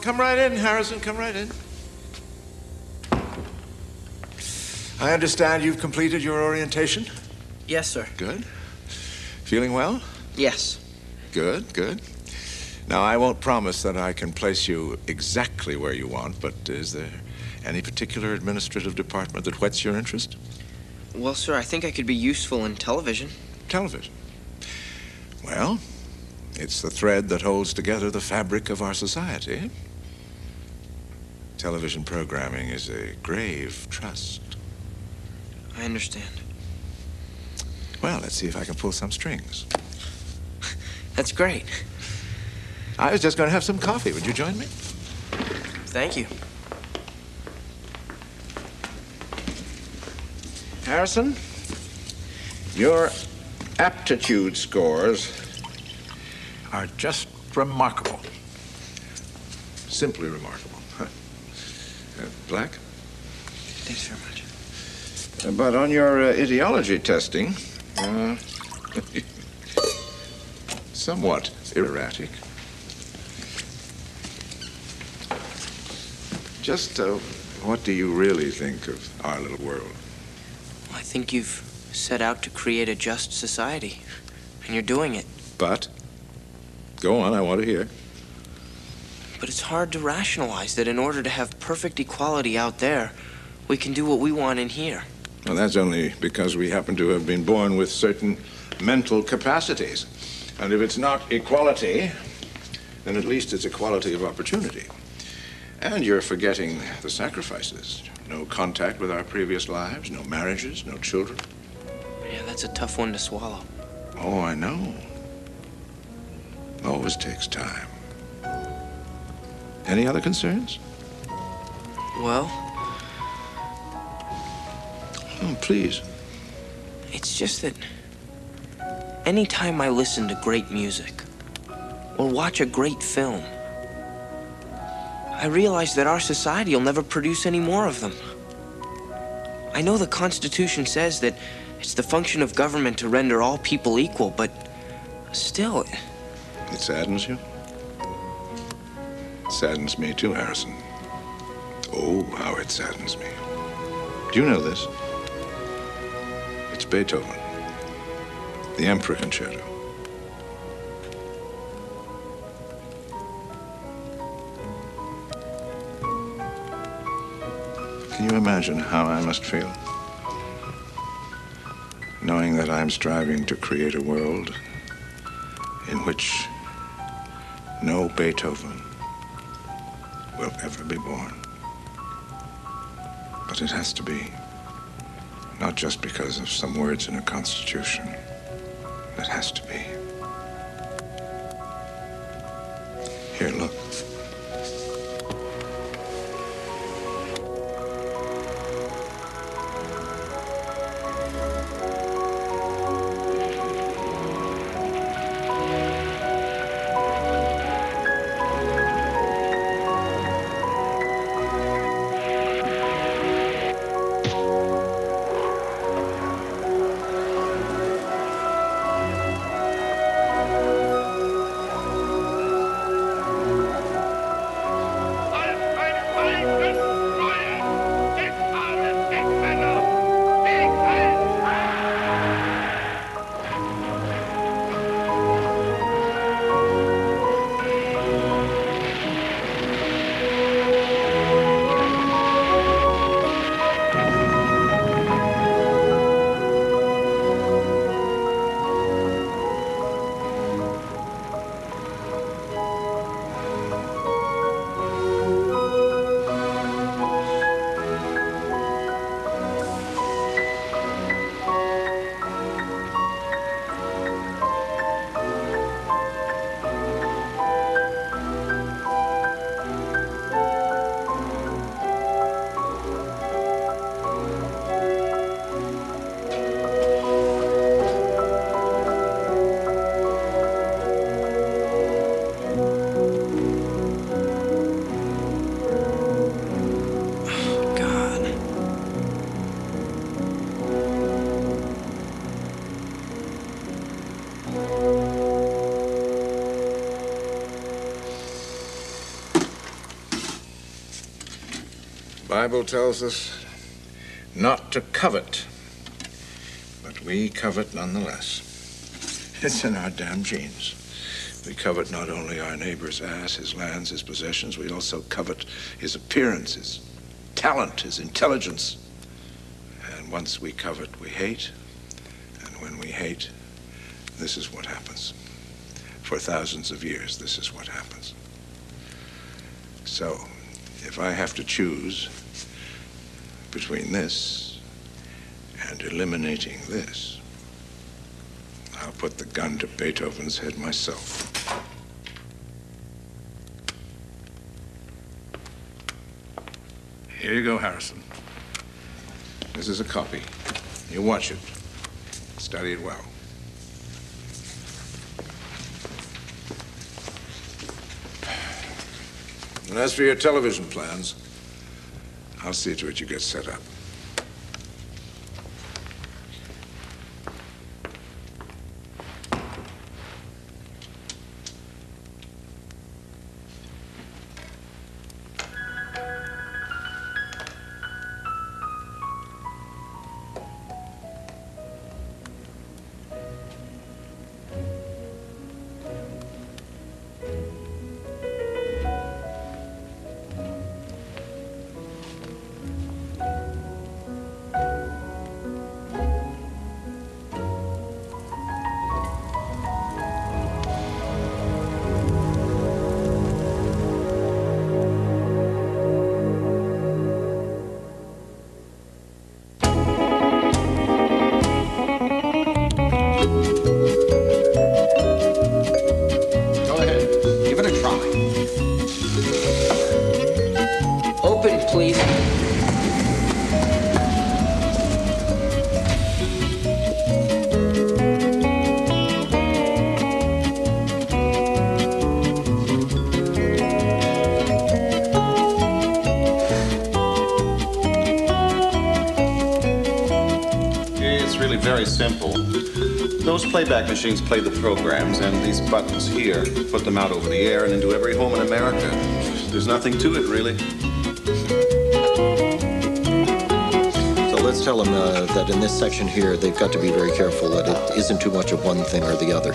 Come right in, Harrison. Come right in. I understand you've completed your orientation? Yes, sir. Good. Feeling well? Yes. Good, good. Now, I won't promise that I can place you exactly where you want, but is there any particular administrative department that whets your interest? Well, sir, I think I could be useful in television. Television? Well, it's the thread that holds together the fabric of our society. Television programming is a grave trust. I understand. Well, let's see if I can pull some strings. That's great. I was just going to have some coffee. Would you join me? Thank you. Harrison, your aptitude scores are just remarkable. Simply remarkable. Black? Thanks very much. But on your ideology testing, somewhat erratic. Just what do you really think of our little world? I think you've set out to create a just society, and you're doing it. But? Go on, I want to hear. But it's hard to rationalize that in order to have perfect equality out there, we can do what we want in here. Well, that's only because we happen to have been born with certain mental capacities. And if it's not equality, then at least it's equality of opportunity. And you're forgetting the sacrifices. No contact with our previous lives, no marriages, no children. Yeah, that's a tough one to swallow. Oh, I know. Always takes time. Any other concerns? Well? Oh, please. It's just that anytime I listen to great music or watch a great film, I realize that our society will never produce any more of them. I know the Constitution says that it's the function of government to render all people equal, but still... It saddens you? It saddens me too, Harrison. Oh, how it saddens me. Do you know this? It's Beethoven, the Emperor Concerto. Can you imagine how I must feel? Knowing that I'm striving to create a world in which no Beethoven will ever be born. But it has to be. Not just because of some words in a constitution. It has to be. Here, look. Bible tells us not to covet, but we covet nonetheless. It's in our damn genes. We covet not only our neighbor's ass, his lands, his possessions, we also covet his appearance, his talent, his intelligence. And once we covet, we hate. And when we hate, this is what happens. For thousands of years, this is what happens. So, if I have to choose between this and eliminating this, I'll put the gun to Beethoven's head myself. Here you go, Harrison. This is a copy. You watch it. Study it well. And as for your television plans, I'll see to it you get set up. Very simple. Those playback machines play the programs, and these buttons here put them out over the air and into every home in America. There's nothing to it, really. So let's tell them that in this section here, they've got to be very careful that it isn't too much of one thing or the other.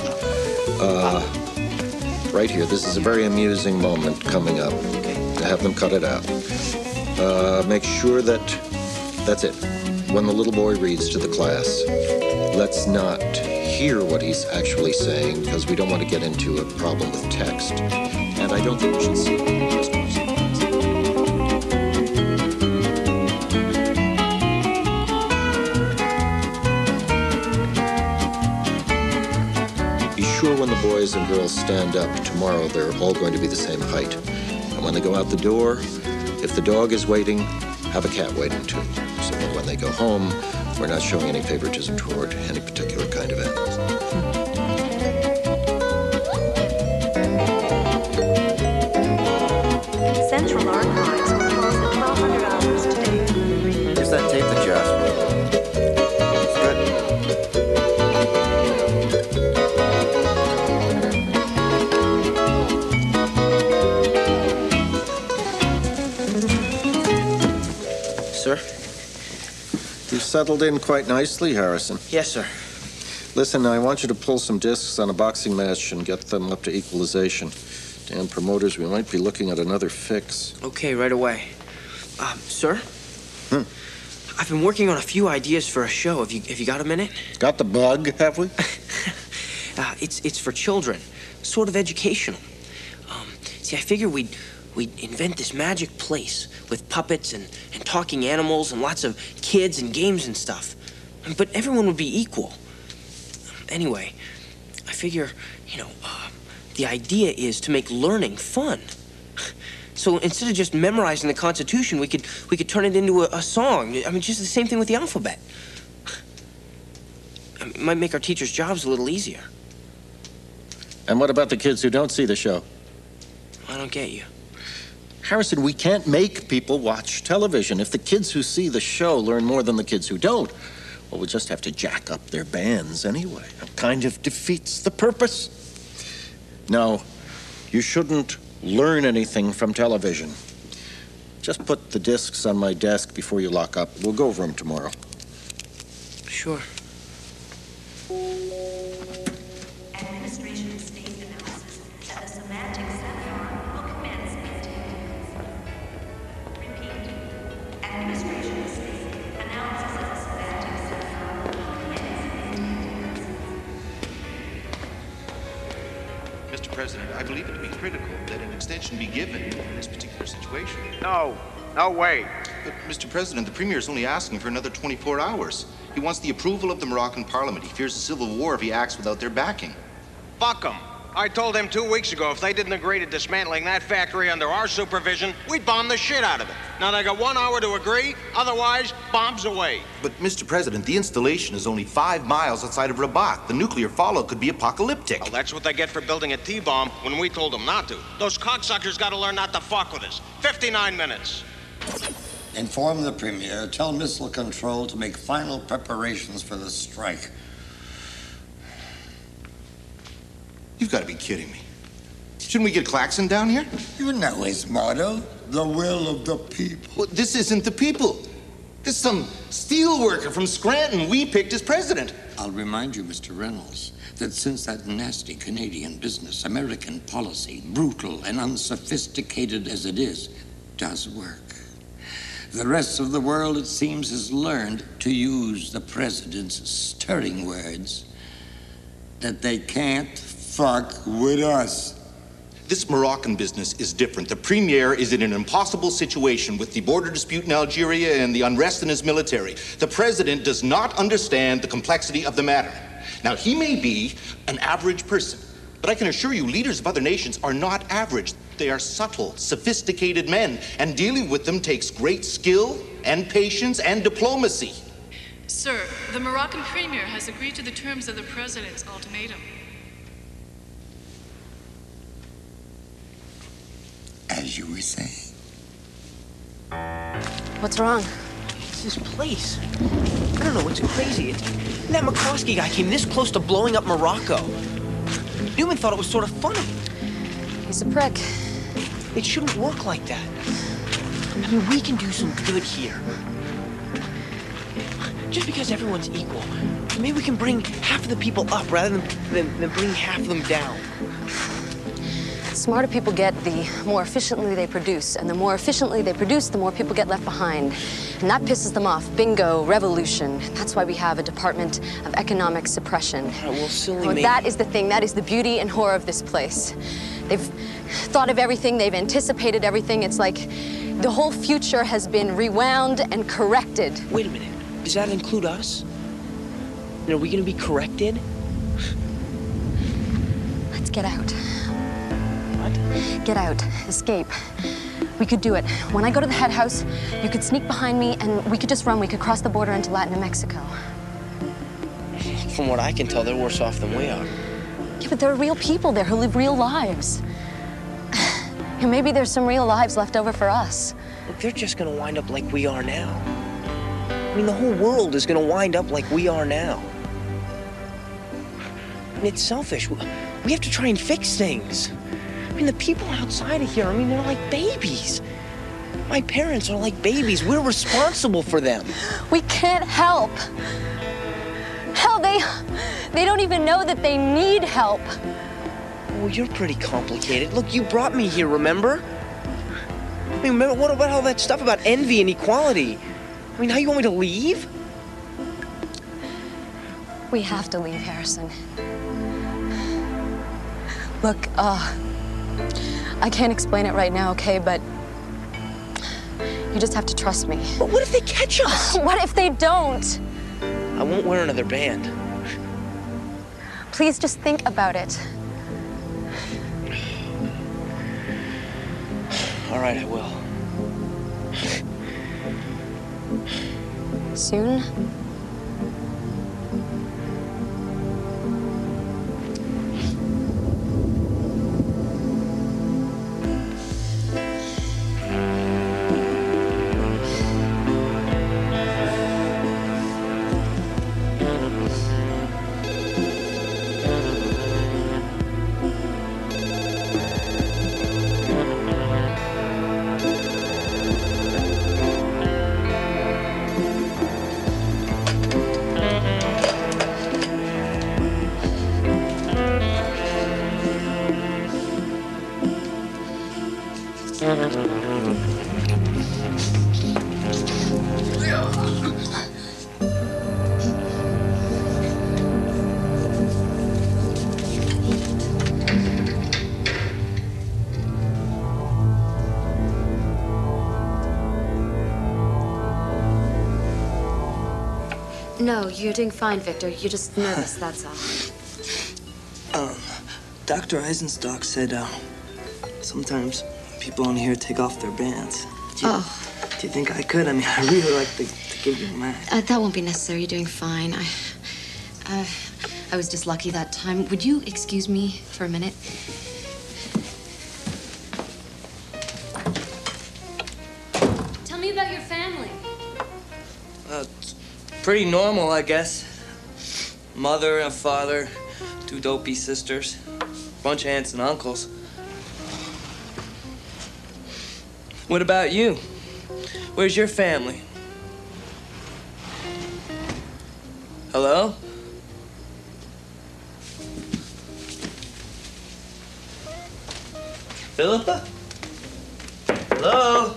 Right here, this is a very amusing moment coming up. To have them cut it out. Make sure that that's it. When the little boy reads to the class, let's not hear what he's actually saying because we don't want to get into a problem with text. And I don't think we should see it. Be sure when the boys and girls stand up tomorrow, they're all going to be the same height. And when they go out the door, if the dog is waiting, have a cat waiting too. So that when they go home, we're not showing any favoritism toward any particular kind of animal. Central Archives will close at 1200 hours today. Here's that tape that you asked for. Sir? You've settled in quite nicely, Harrison. Yes, sir. Listen, I want you to pull some discs on a boxing match and get them up to equalization. Damn promoters, we might be looking at another fix. Okay, right away. Sir? I've been working on a few ideas for a show. Have you got a minute? Got the bug, have we? It's for children. Sort of educational. See, I figure we'd invent this magic place with puppets and talking animals and lots of kids and games and stuff. But everyone would be equal. Anyway, I figure, the idea is to make learning fun. So instead of just memorizing the Constitution, we could turn it into a song. I mean, just the same thing with the alphabet. It might make our teachers' jobs a little easier. And what about the kids who don't see the show? I don't get you. Harrison, we can't make people watch television. If the kids who see the show learn more than the kids who don't, well, we'll just have to jack up their bands anyway. It kind of defeats the purpose. Now, you shouldn't learn anything from television. Just put the discs on my desk before you lock up. We'll go over them tomorrow. Sure. Administration state announces that the semantic seminar will commence in 10 minutes. Repeat. Administration state announces that the semantic seminar will commence in 10 minutes. Mr. President, I believe it to be critical that an extension be given in this particular situation. No way. But, Mr. President, the Premier is only asking for another 24 hours. He wants the approval of the Moroccan Parliament. He fears a civil war if he acts without their backing. Fuck them. I told them 2 weeks ago if they didn't agree to dismantling that factory under our supervision, we'd bomb the shit out of it. Now they got 1 hour to agree, otherwise, bombs away. But, Mr. President, the installation is only 5 miles outside of Rabat. The nuclear fallout could be apocalyptic. Well, that's what they get for building a T-bomb when we told them not to. Those cocksuckers gotta learn not to fuck with us. 59 minutes. Inform the Premier, tell Missile Control to make final preparations for the strike. You've got to be kidding me. Shouldn't we get Claxon down here? You know his motto, the will of the people. Well, this isn't the people. This is some steel worker from Scranton we picked as president. I'll remind you, Mr. Reynolds, that since that nasty Canadian business, American policy, brutal and unsophisticated as it is, does work. The rest of the world, it seems, has learned to use the president's stirring words that they can't fuck with us. This Moroccan business is different. The Premier is in an impossible situation with the border dispute in Algeria and the unrest in his military. The President does not understand the complexity of the matter. Now, he may be an average person, but I can assure you leaders of other nations are not average. They are subtle, sophisticated men, and dealing with them takes great skill and patience and diplomacy. Sir, the Moroccan Premier has agreed to the terms of the President's ultimatum. As you were saying. What's wrong? It's this place. I don't know, it's crazy. That McCloskey guy came this close to blowing up Morocco. Newman thought it was sort of funny. He's a prick. It shouldn't work like that. I mean, we can do some good here. Just because everyone's equal, maybe we can bring half of the people up rather than bring half of them down. The smarter people get, the more efficiently they produce. And the more efficiently they produce, the more people get left behind. And that pisses them off. Bingo, revolution. That's why we have a Department of Economic Suppression. Well, silly me. That is the thing. That is the beauty and horror of this place. They've thought of everything. They've anticipated everything. It's like the whole future has been rewound and corrected. Wait a minute. Does that include us? And are we going to be corrected? Let's get out. Get out. Escape. We could do it. When I go to the head house, you could sneak behind me and we could just run. We could cross the border into Latin Mexico. From what I can tell, they're worse off than we are. Yeah, but there are real people there who live real lives. And maybe there's some real lives left over for us. Look, they're just gonna wind up like we are now. I mean, the whole world is gonna wind up like we are now. And it's selfish. We have to try and fix things. I mean, the people outside of here, I mean, they're like babies. My parents are like babies. We're responsible for them. We can't help. Hell, they don't even know that they need help. Well, you're pretty complicated. Look, you brought me here, remember? I mean, remember, what about all that stuff about envy and equality? I mean, now you want me to leave? We have to leave, Harrison. Look, I can't explain it right now, okay, but you just have to trust me. But what if they catch us? What if they don't? I won't wear another band. Please just think about it. All right, I will. Soon? No, you're doing fine, Victor. You're just nervous, that's all. Dr. Eisenstock said, sometimes people on here take off their bands. Do you think I could? I mean, I really like to give you a match. That won't be necessary. You're doing fine. I was just lucky that time. Would you excuse me for a minute? Tell me about your family. It's pretty normal, I guess. Mother and father, 2 dopey sisters, bunch of aunts and uncles. What about you? Where's your family? Hello? Philippa? Hello?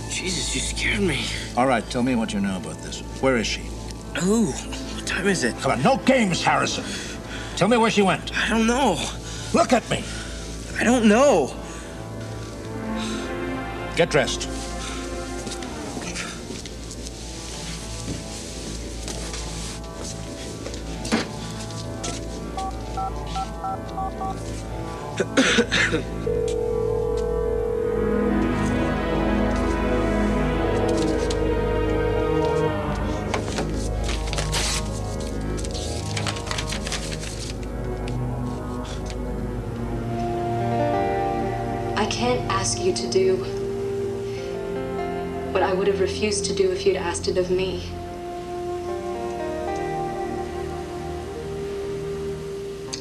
Jesus, you scared me. All right, tell me what you know about this. Where is she? Oh, what time is it? Come on, no games, Harrison. Tell me where she went. I don't know. Look at me. I don't know. Get dressed. I can't ask you to do what I would have refused to do if you'd asked it of me.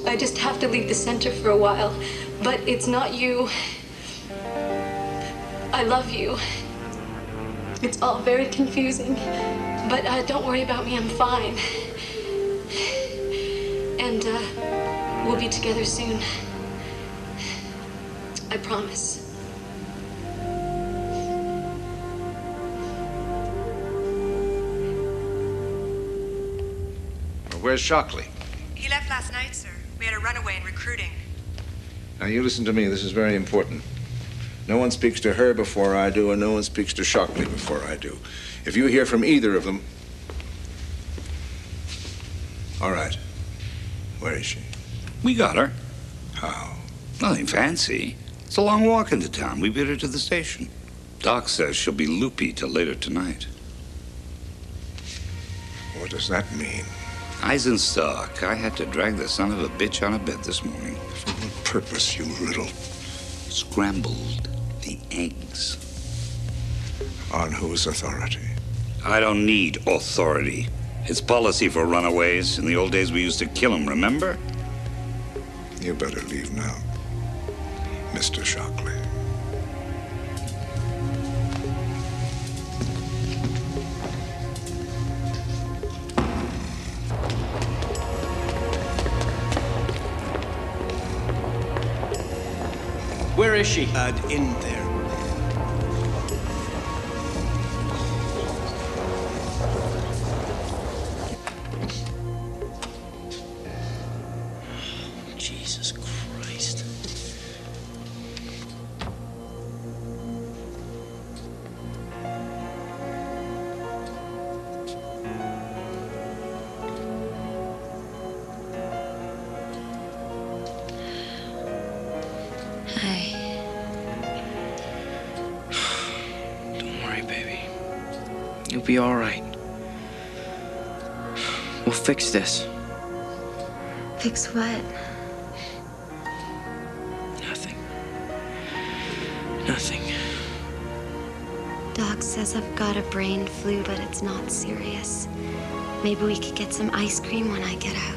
I just have to leave the center for a while, but it's not you. I love you. It's all very confusing, but don't worry about me, I'm fine. And we'll be together soon. I promise. Where's Shockley? He left last night, sir. We had a runaway in recruiting. Now, you listen to me. This is very important. No one speaks to her before I do, and no one speaks to Shockley before I do. If you hear from either of them... All right. Where is she? We got her. How? Nothing fancy. It's a long walk into town. We beat her to the station. Doc says she'll be loopy till later tonight. What does that mean? Eisenstock, I had to drag the son of a bitch on a bed this morning. For what purpose, you little... Scrambled the eggs. On whose authority? I don't need authority. It's policy for runaways. In the old days, we used to kill them, remember? You better leave now, Mr. Shockley. Where is she? In there. Jesus Christ. Hi. Don't worry, baby. You'll be all right. We'll fix this. Fix what? Nothing. Nothing. Doc says I've got a brain flu, but it's not serious. Maybe we could get some ice cream when I get out.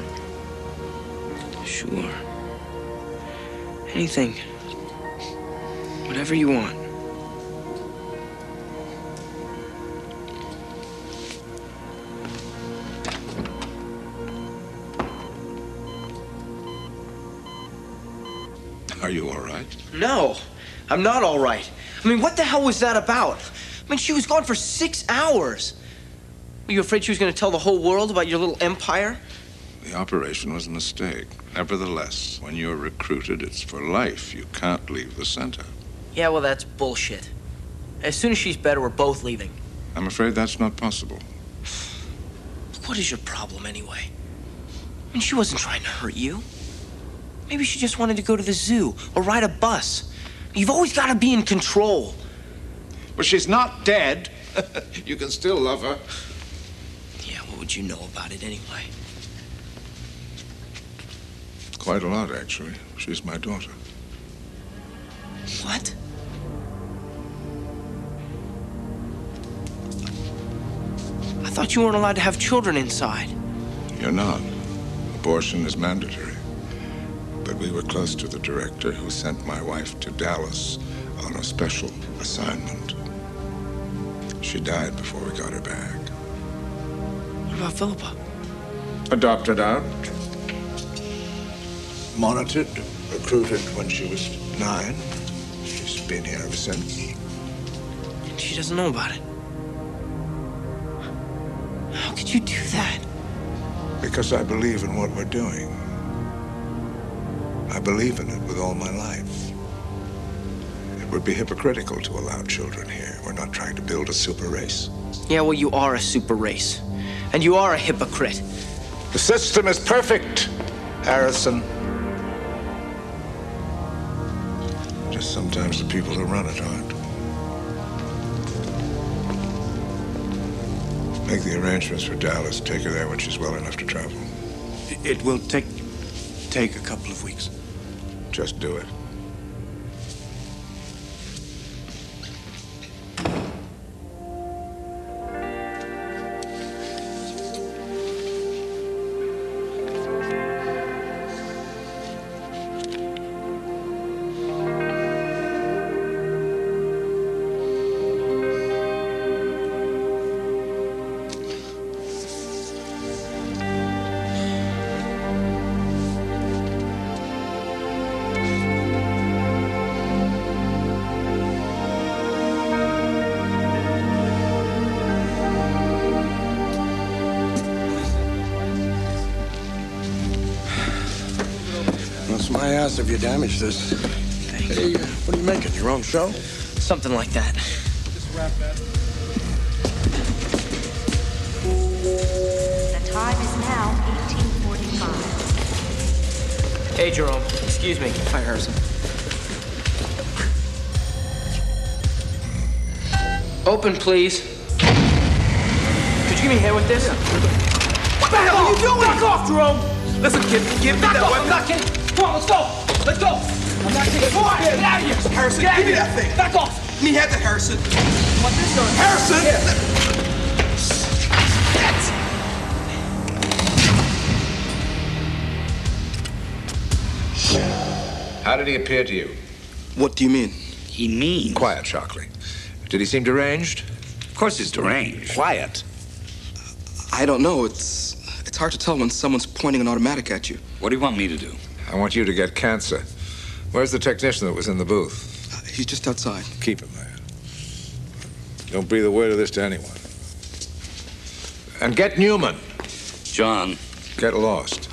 Sure. Anything. Whatever you want. Are you all right? No, I'm not all right. I mean, what the hell was that about? I mean, she was gone for 6 hours. Were you afraid she was going to tell the whole world about your little empire? The operation was a mistake. Nevertheless, when you're recruited, it's for life. You can't leave the center. Yeah, well, that's bullshit. As soon as she's better, we're both leaving. I'm afraid that's not possible. What is your problem, anyway? I mean, she wasn't trying to hurt you. Maybe she just wanted to go to the zoo or ride a bus. You've always got to be in control. But she's not dead. You can still love her. Yeah, what would you know about it anyway? Quite a lot, actually. She's my daughter. What? I thought you weren't allowed to have children inside. You're not. Abortion is mandatory. But we were close to the director who sent my wife to Dallas on a special assignment. She died before we got her back. What about Philippa? Adopted out. Monitored, recruited when she was 9. She's been here ever since. She doesn't know about it. How could you do that? Because I believe in what we're doing. I believe in it with all my life. It would be hypocritical to allow children here. We're not trying to build a super race. Yeah, well, you are a super race. And you are a hypocrite. The system is perfect, Harrison. Just sometimes the people who run it aren't. Make the arrangements for Dallas. Take her there when she's well enough to travel. It will take a couple of weeks. Just do it. My ass if you damage this. Hey, what are you making? Your own show? Something like that. Just wrap that. The time is now 18:45. Hey, Jerome. Excuse me. Hi, Harrison. Open, please. Could you give me a hand with this? What the hell are you doing? Back off, Jerome! Listen, kid, give me that weapon. I'm not kidding. Come on, let's go. Let's go. I'm not taking it. Come on, get out of here. Harrison, give me that thing. Back off. Let me have that, Harrison. You want this or? Harrison! How did he appear to you? What do you mean? He means... Quiet, Shockley. Did he seem deranged? Of course he's deranged. Quiet. I don't know. It's hard to tell when someone's pointing an automatic at you. What do you want me to do? I want you to get cancer. Where's the technician that was in the booth? He's just outside. Keep him there. Don't breathe a word of this to anyone. And get Newman. John. Get lost.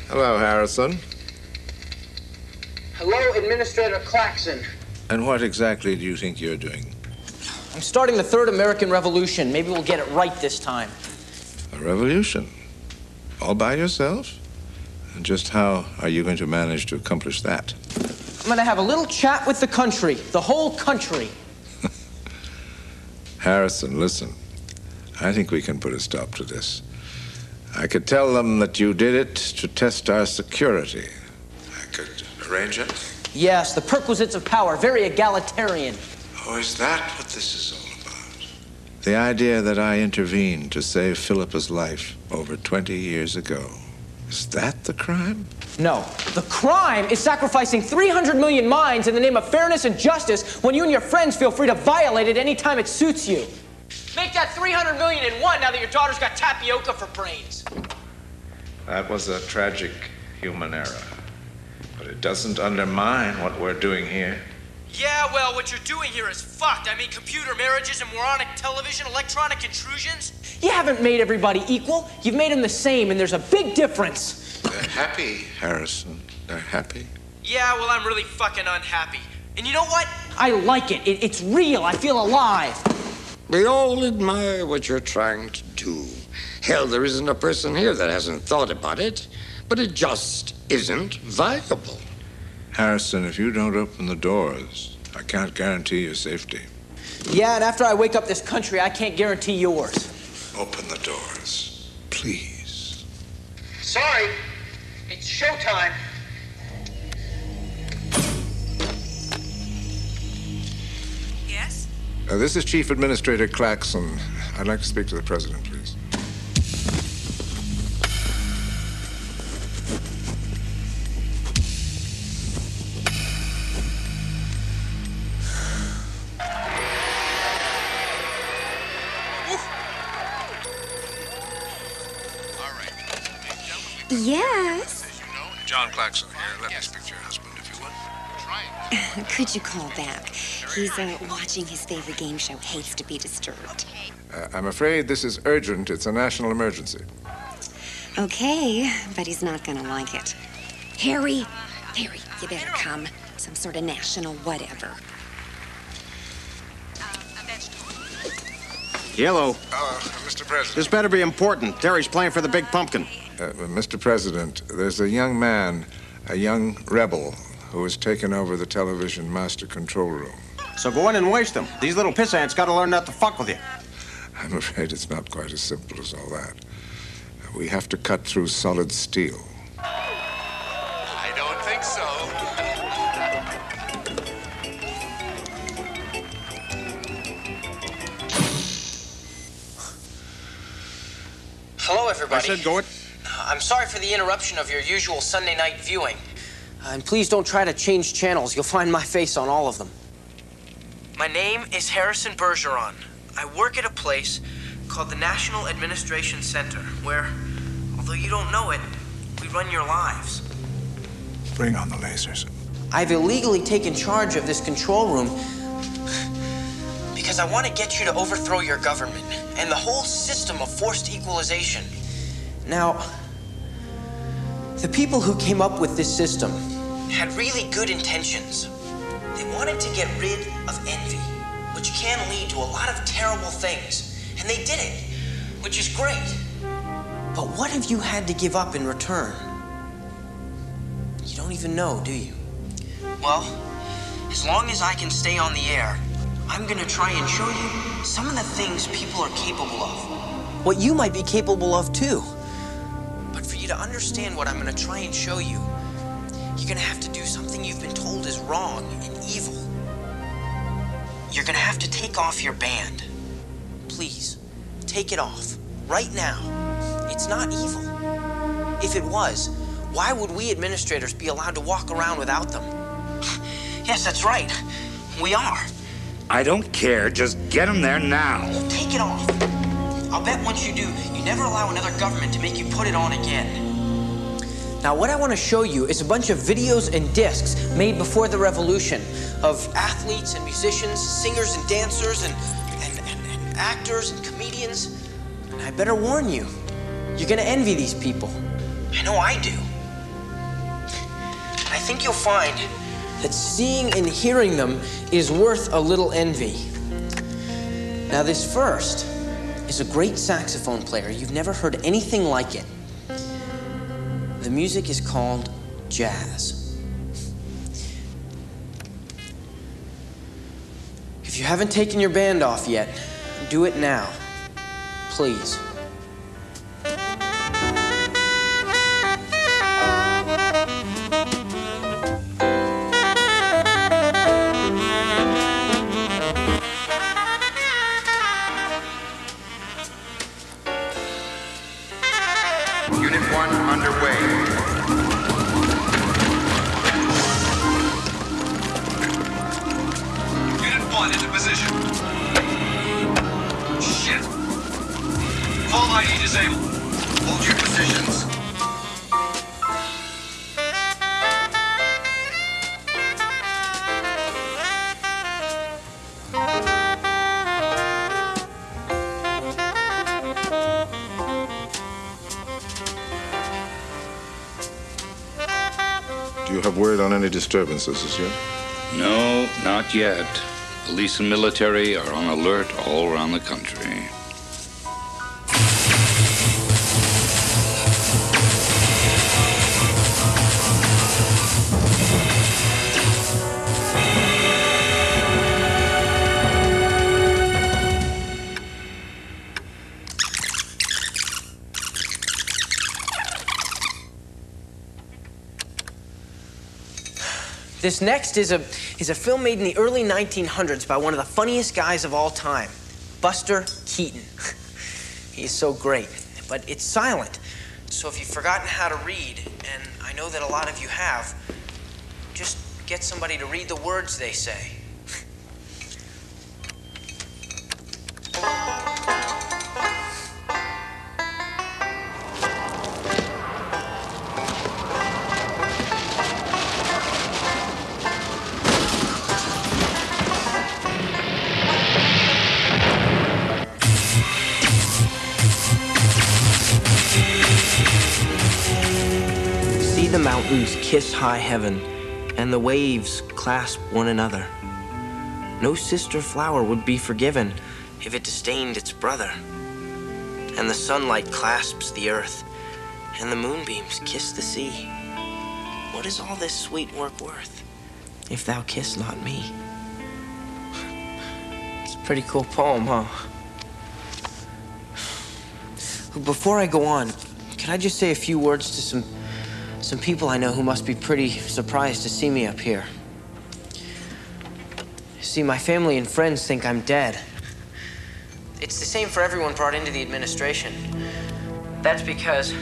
Hello, Harrison. Hello, Administrator Claxon. And what exactly do you think you're doing? I'm starting the Third American Revolution. Maybe we'll get it right this time. A revolution? All by yourself? And just how are you going to manage to accomplish that? I'm going to have a little chat with the country, the whole country. Harrison, listen. I think we can put a stop to this. I could tell them that you did it to test our security. I could arrange it. Yes, the perquisites of power, very egalitarian. Oh, is that what this is all about? The idea that I intervened to save Philippa's life over 20 years ago, is that the crime? No. The crime is sacrificing 300 million minds in the name of fairness and justice when you and your friends feel free to violate it any time it suits you. Make that 300 million in one now that your daughter's got tapioca for brains. That was a tragic human error. But it doesn't undermine what we're doing here. Yeah, well, what you're doing here is fucked. I mean, computer marriages and moronic television, electronic intrusions. You haven't made everybody equal. You've made them the same, and there's a big difference. They're happy, Harrison. They're happy. Yeah, well, I'm really fucking unhappy. And you know what? I like it. It's real. I feel alive. We all admire what you're trying to do. Hell, there isn't a person here that hasn't thought about it, but it just isn't viable. Harrison, if you don't open the doors, I can't guarantee your safety. Yeah, and after I wake up this country, I can't guarantee yours. Open the doors, please. Sorry, it's showtime. Yes? This is Chief Administrator Claxon. I'd like to speak to the President, please. Yes? John Claxon here. Let me speak to your husband, if you would. Could you call back? He's watching his favorite game show, Hates to Be Disturbed. I'm afraid this is urgent. It's a national emergency. Okay, but he's not gonna like it. Harry, you better come. Some sort of national whatever. Hello. Mr. President. This better be important. Terry's playing for the Big Pumpkin. Mr. President, there's a young man, a young rebel, who has taken over the television master control room. So go in and waste them. These little piss ants gotta learn not to fuck with you. I'm afraid it's not quite as simple as all that. We have to cut through solid steel. I don't think so. Hello, everybody. I said go it. I'm sorry for the interruption of your usual Sunday night viewing. And please don't try to change channels. You'll find my face on all of them. My name is Harrison Bergeron. I work at a place called the National Administration Center, where, although you don't know it, we run your lives. Bring on the lasers. I've illegally taken charge of this control room because I want to get you to overthrow your government and the whole system of forced equalization. Now, the people who came up with this system had really good intentions. They wanted to get rid of envy, which can lead to a lot of terrible things. And they did it, which is great. But what have you had to give up in return? You don't even know, do you? Well, as long as I can stay on the air, I'm gonna try and show you some of the things people are capable of. What you might be capable of, too. But for you to understand what I'm gonna try and show you, you're gonna have to do something you've been told is wrong and evil. You're gonna have to take off your band. Please, take it off. Right now. It's not evil. If it was, why would we administrators be allowed to walk around without them? Yes, that's right. We are. I don't care. Just get them there now. Take it off. I'll bet once you do, you never allow another government to make you put it on again. Now, what I want to show you is a bunch of videos and discs made before the revolution of athletes and musicians, singers and dancers and actors and comedians. And I better warn you, you're going to envy these people. I know I do. I think you'll find that seeing and hearing them is worth a little envy. Now, this first is a great saxophone player. You've never heard anything like it. The music is called jazz. If you haven't taken your band off yet, do it now, please. 1 underway. Unit 1 into position. Shit. Fall ID disabled. Hold your positions. Do you have word on any disturbances as yet? No, not yet. Police and military are on alert all around the country. This next is a film made in the early 1900s by one of the funniest guys of all time, Buster Keaton. He's so great, but it's silent. So if you've forgotten how to read, and I know that a lot of you have, just get somebody to read the words they say. The mountains kiss high heaven, and the waves clasp one another. No sister flower would be forgiven if it disdained its brother. And the sunlight clasps the earth, and the moonbeams kiss the sea. What is all this sweet work worth, if thou kiss not me? It's a pretty cool poem, huh? Before I go on, can I just say a few words to some people I know who must be pretty surprised to see me up here. See, my family and friends think I'm dead. It's the same for everyone brought into the administration. That's because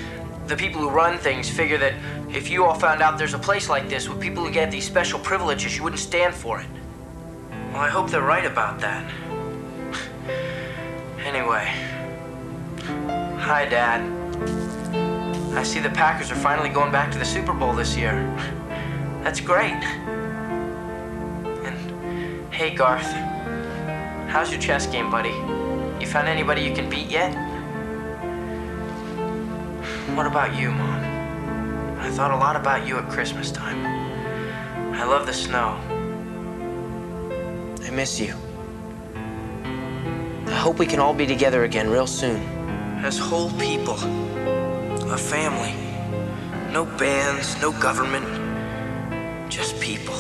the people who run things figure that if you all found out there's a place like this with people who get these special privileges, you wouldn't stand for it. Well, I hope they're right about that. Anyway. Hi, Dad. I see the Packers are finally going back to the Super Bowl this year. That's great. And hey, Garth, how's your chess game, buddy? You found anybody you can beat yet? What about you, Mom? I thought a lot about you at Christmas time. I love the snow. I miss you. I hope we can all be together again real soon. As whole people. A family. No bands, no government, just people.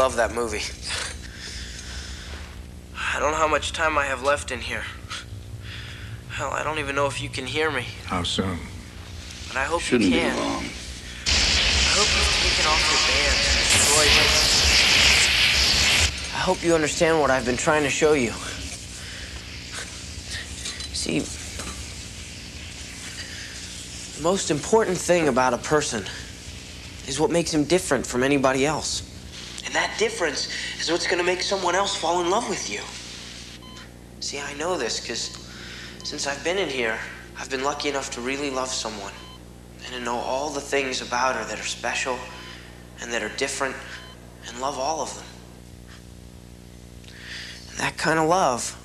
love that movie. I don't know how much time I have left in here. Hell, I don't even know if you can hear me. How soon? But I hope Shouldn't you be can. long. I hope you've taken off your bands and destroyed it. I hope you understand what I've been trying to show you. See, the most important thing about a person is what makes him different from anybody else. And that difference is what's going to make someone else fall in love with you. See, I know this because since I've been in here, I've been lucky enough to really love someone and to know all the things about her that are special and that are different and love all of them. And that kind of love,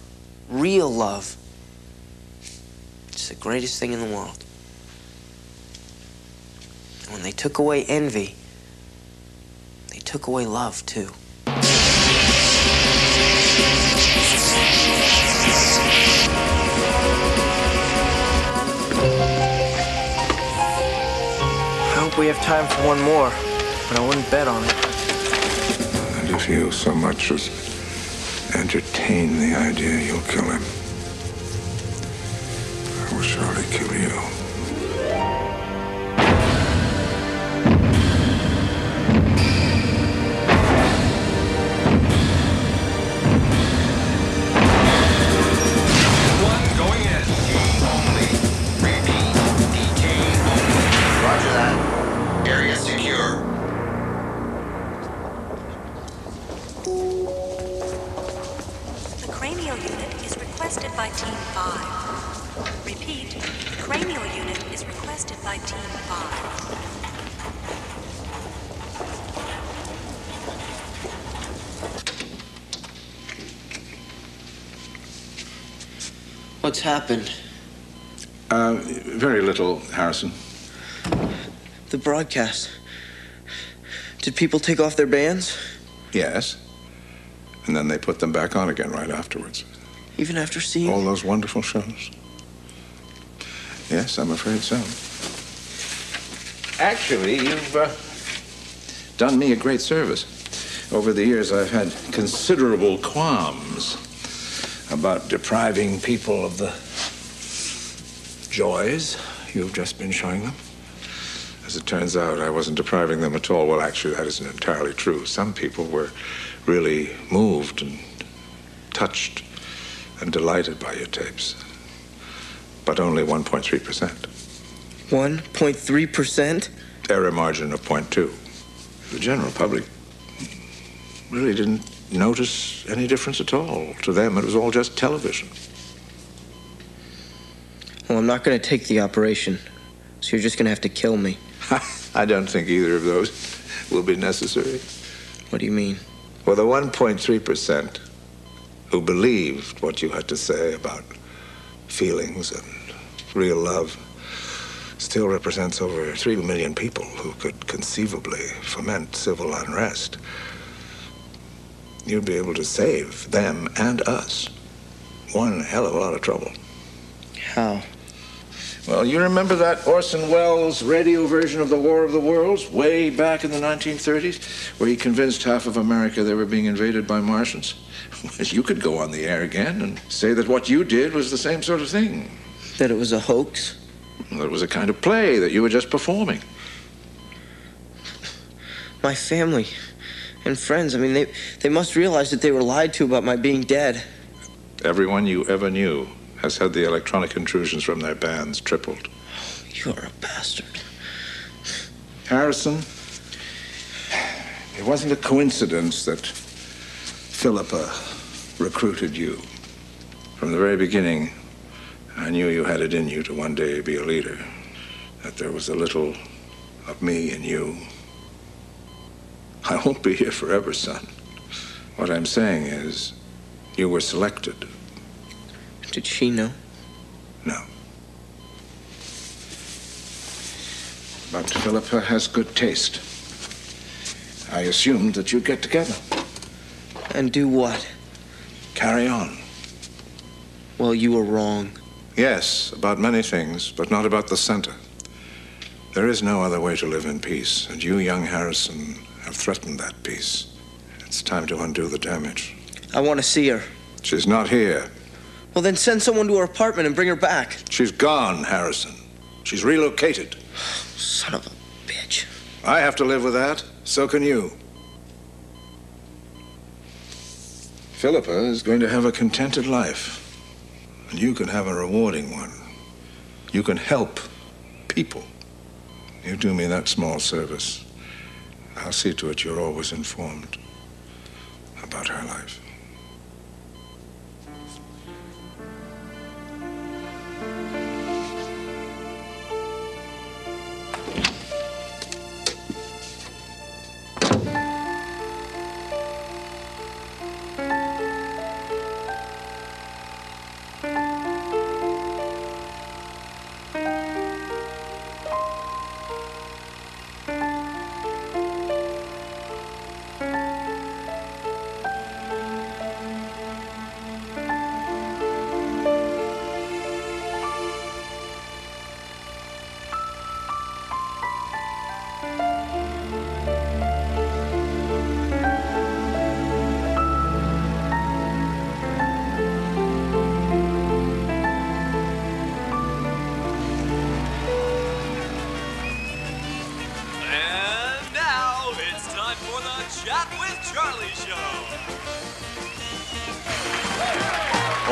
real love, it's the greatest thing in the world. And when they took away envy, they took away love too. I hope we have time for one more, but I wouldn't bet on it. And if you so much as entertain the idea you'll kill him, I will surely kill you. What's happened? Very little, Harrison. The broadcast. Did people take off their bands? Yes. And then they put them back on again right afterwards. Even after seeing all those wonderful shows? Yes, I'm afraid so. Actually, you've done me a great service. Over the years, I've had considerable qualms about depriving people of the joys you've just been showing them. As it turns out, I wasn't depriving them at all. Well, actually, that isn't entirely true. Some people were really moved and touched and delighted by your tapes. But only 1.3%. 1.3%? Error margin of 0.2. The general public really didn't notice any difference at all. To them, it was all just television. Well, I'm not going to take the operation, so you're just going to have to kill me. I don't think either of those will be necessary. What do you mean? Well, the 1.3% who believed what you had to say about feelings and real love still represents over 3 million people who could conceivably foment civil unrest. You'd be able to save them and us one hell of a lot of trouble. How? Well, you remember that Orson Welles radio version of the War of the Worlds way back in the 1930s, where he convinced half of America they were being invaded by Martians? You could go on the air again and say that what you did was the same sort of thing. That it was a hoax? Well, it was a kind of play that you were just performing. My family and friends, I mean, they must realize that they were lied to about my being dead. Everyone you ever knew has had the electronic intrusions from their bands tripled. You're a bastard. Harrison, it wasn't a coincidence that Philippa recruited you. From the very beginning, I knew you had it in you to one day be a leader, that there was a little of me in you. I won't be here forever, son. What I'm saying is, you were selected. Did she know? No. But Philippa has good taste. I assumed that you'd get together. And do what? Carry on. Well, you were wrong. Yes, about many things, but not about the center. There is no other way to live in peace, and you, young Harrison, have threatened that peace. It's time to undo the damage. I want to see her. She's not here. Well, then send someone to her apartment and bring her back. She's gone, Harrison. She's relocated. Son of a bitch. I have to live with that. So can you. Philippa is going to have a contented life. And you can have a rewarding one. You can help people. You do me that small service. I'll see to it you're always informed about her life.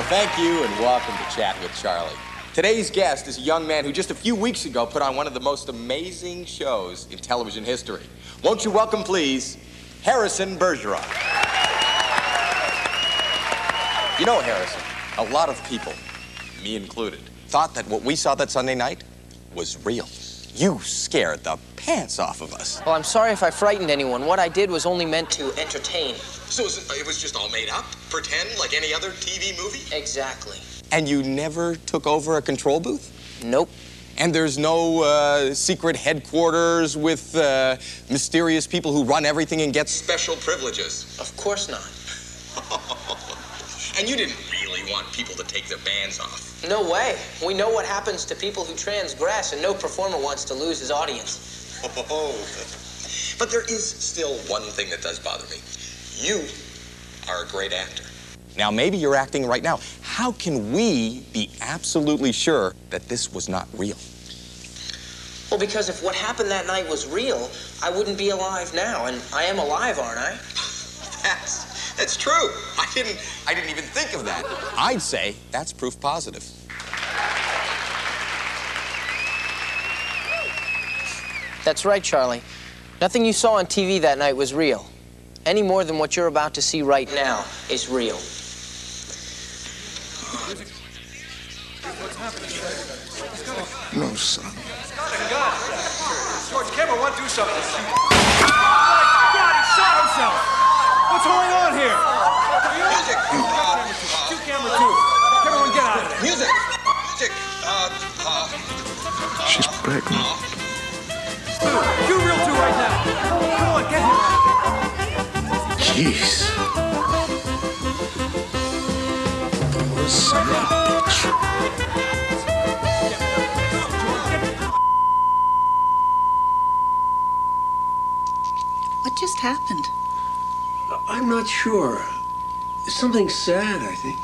Thank you and welcome to Chat with Charlie. Today's guest is a young man who just a few weeks ago put on one of the most amazing shows in television history. Won't you welcome, please, Harrisona Bergerona. You know, Harrison, a lot of people, me included, thought that what we saw that Sunday night was real. You scared the pants off of us. Well, I'm sorry if I frightened anyone. What I did was only meant to entertain. So it was just all made up? Pretend like any other TV movie? Exactly. And you never took over a control booth? Nope. And there's no secret headquarters with mysterious people who run everything and get special privileges? Of course not. And you didn't really want people to take their bands off? No way. We know what happens to people who transgress, and no performer wants to lose his audience. Oh. But there is still one thing that does bother me. You are a great actor. Now, maybe you're acting right now. How can we be absolutely sure that this was not real? Well, because if what happened that night was real, I wouldn't be alive now, and I am alive, aren't I? That's true. I didn't even think of that. I'd say that's proof positive. That's right, Charlie. Nothing you saw on TV that night was real. Any more than what you're about to see right now is real. No, son. George, camera one, do something. Oh, my God, he shot himself! What's going on here? Music! Two, camera two. Camera one, get out of there. Music! Music! She's pregnant. You real two right now. Come on, get him. Jeez. What a son of a bitch. What just happened? I'm not sure. Something sad, I think.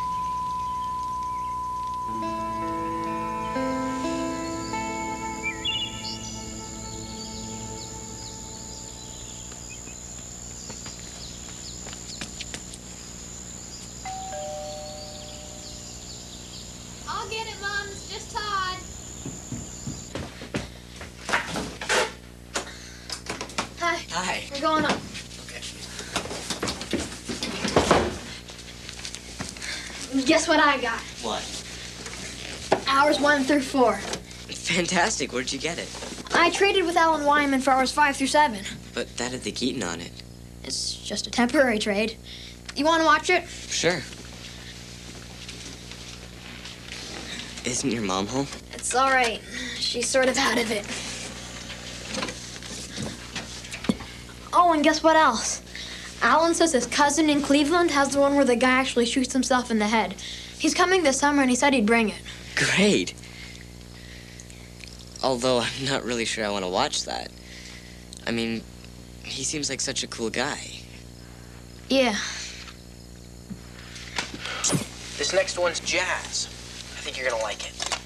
I'll get it, Mom. It's just Todd. Hi. Hi. We're going up. Okay. Guess what I got? What? Hours 1 through 4. Fantastic. Where'd you get it? I traded with Alan Wyman for hours 5 through 7. But that had the Keaton on it. It's just a temporary trade. You want to watch it? Sure. Isn't your mom home? It's all right. She's sort of out of it. Oh, and guess what else? Alan says his cousin in Cleveland has the one where the guy actually shoots himself in the head. He's coming this summer, and he said he'd bring it. Great. Although I'm not really sure I want to watch that. I mean, he seems like such a cool guy. Yeah. This next one's jazz. I think you're gonna like it.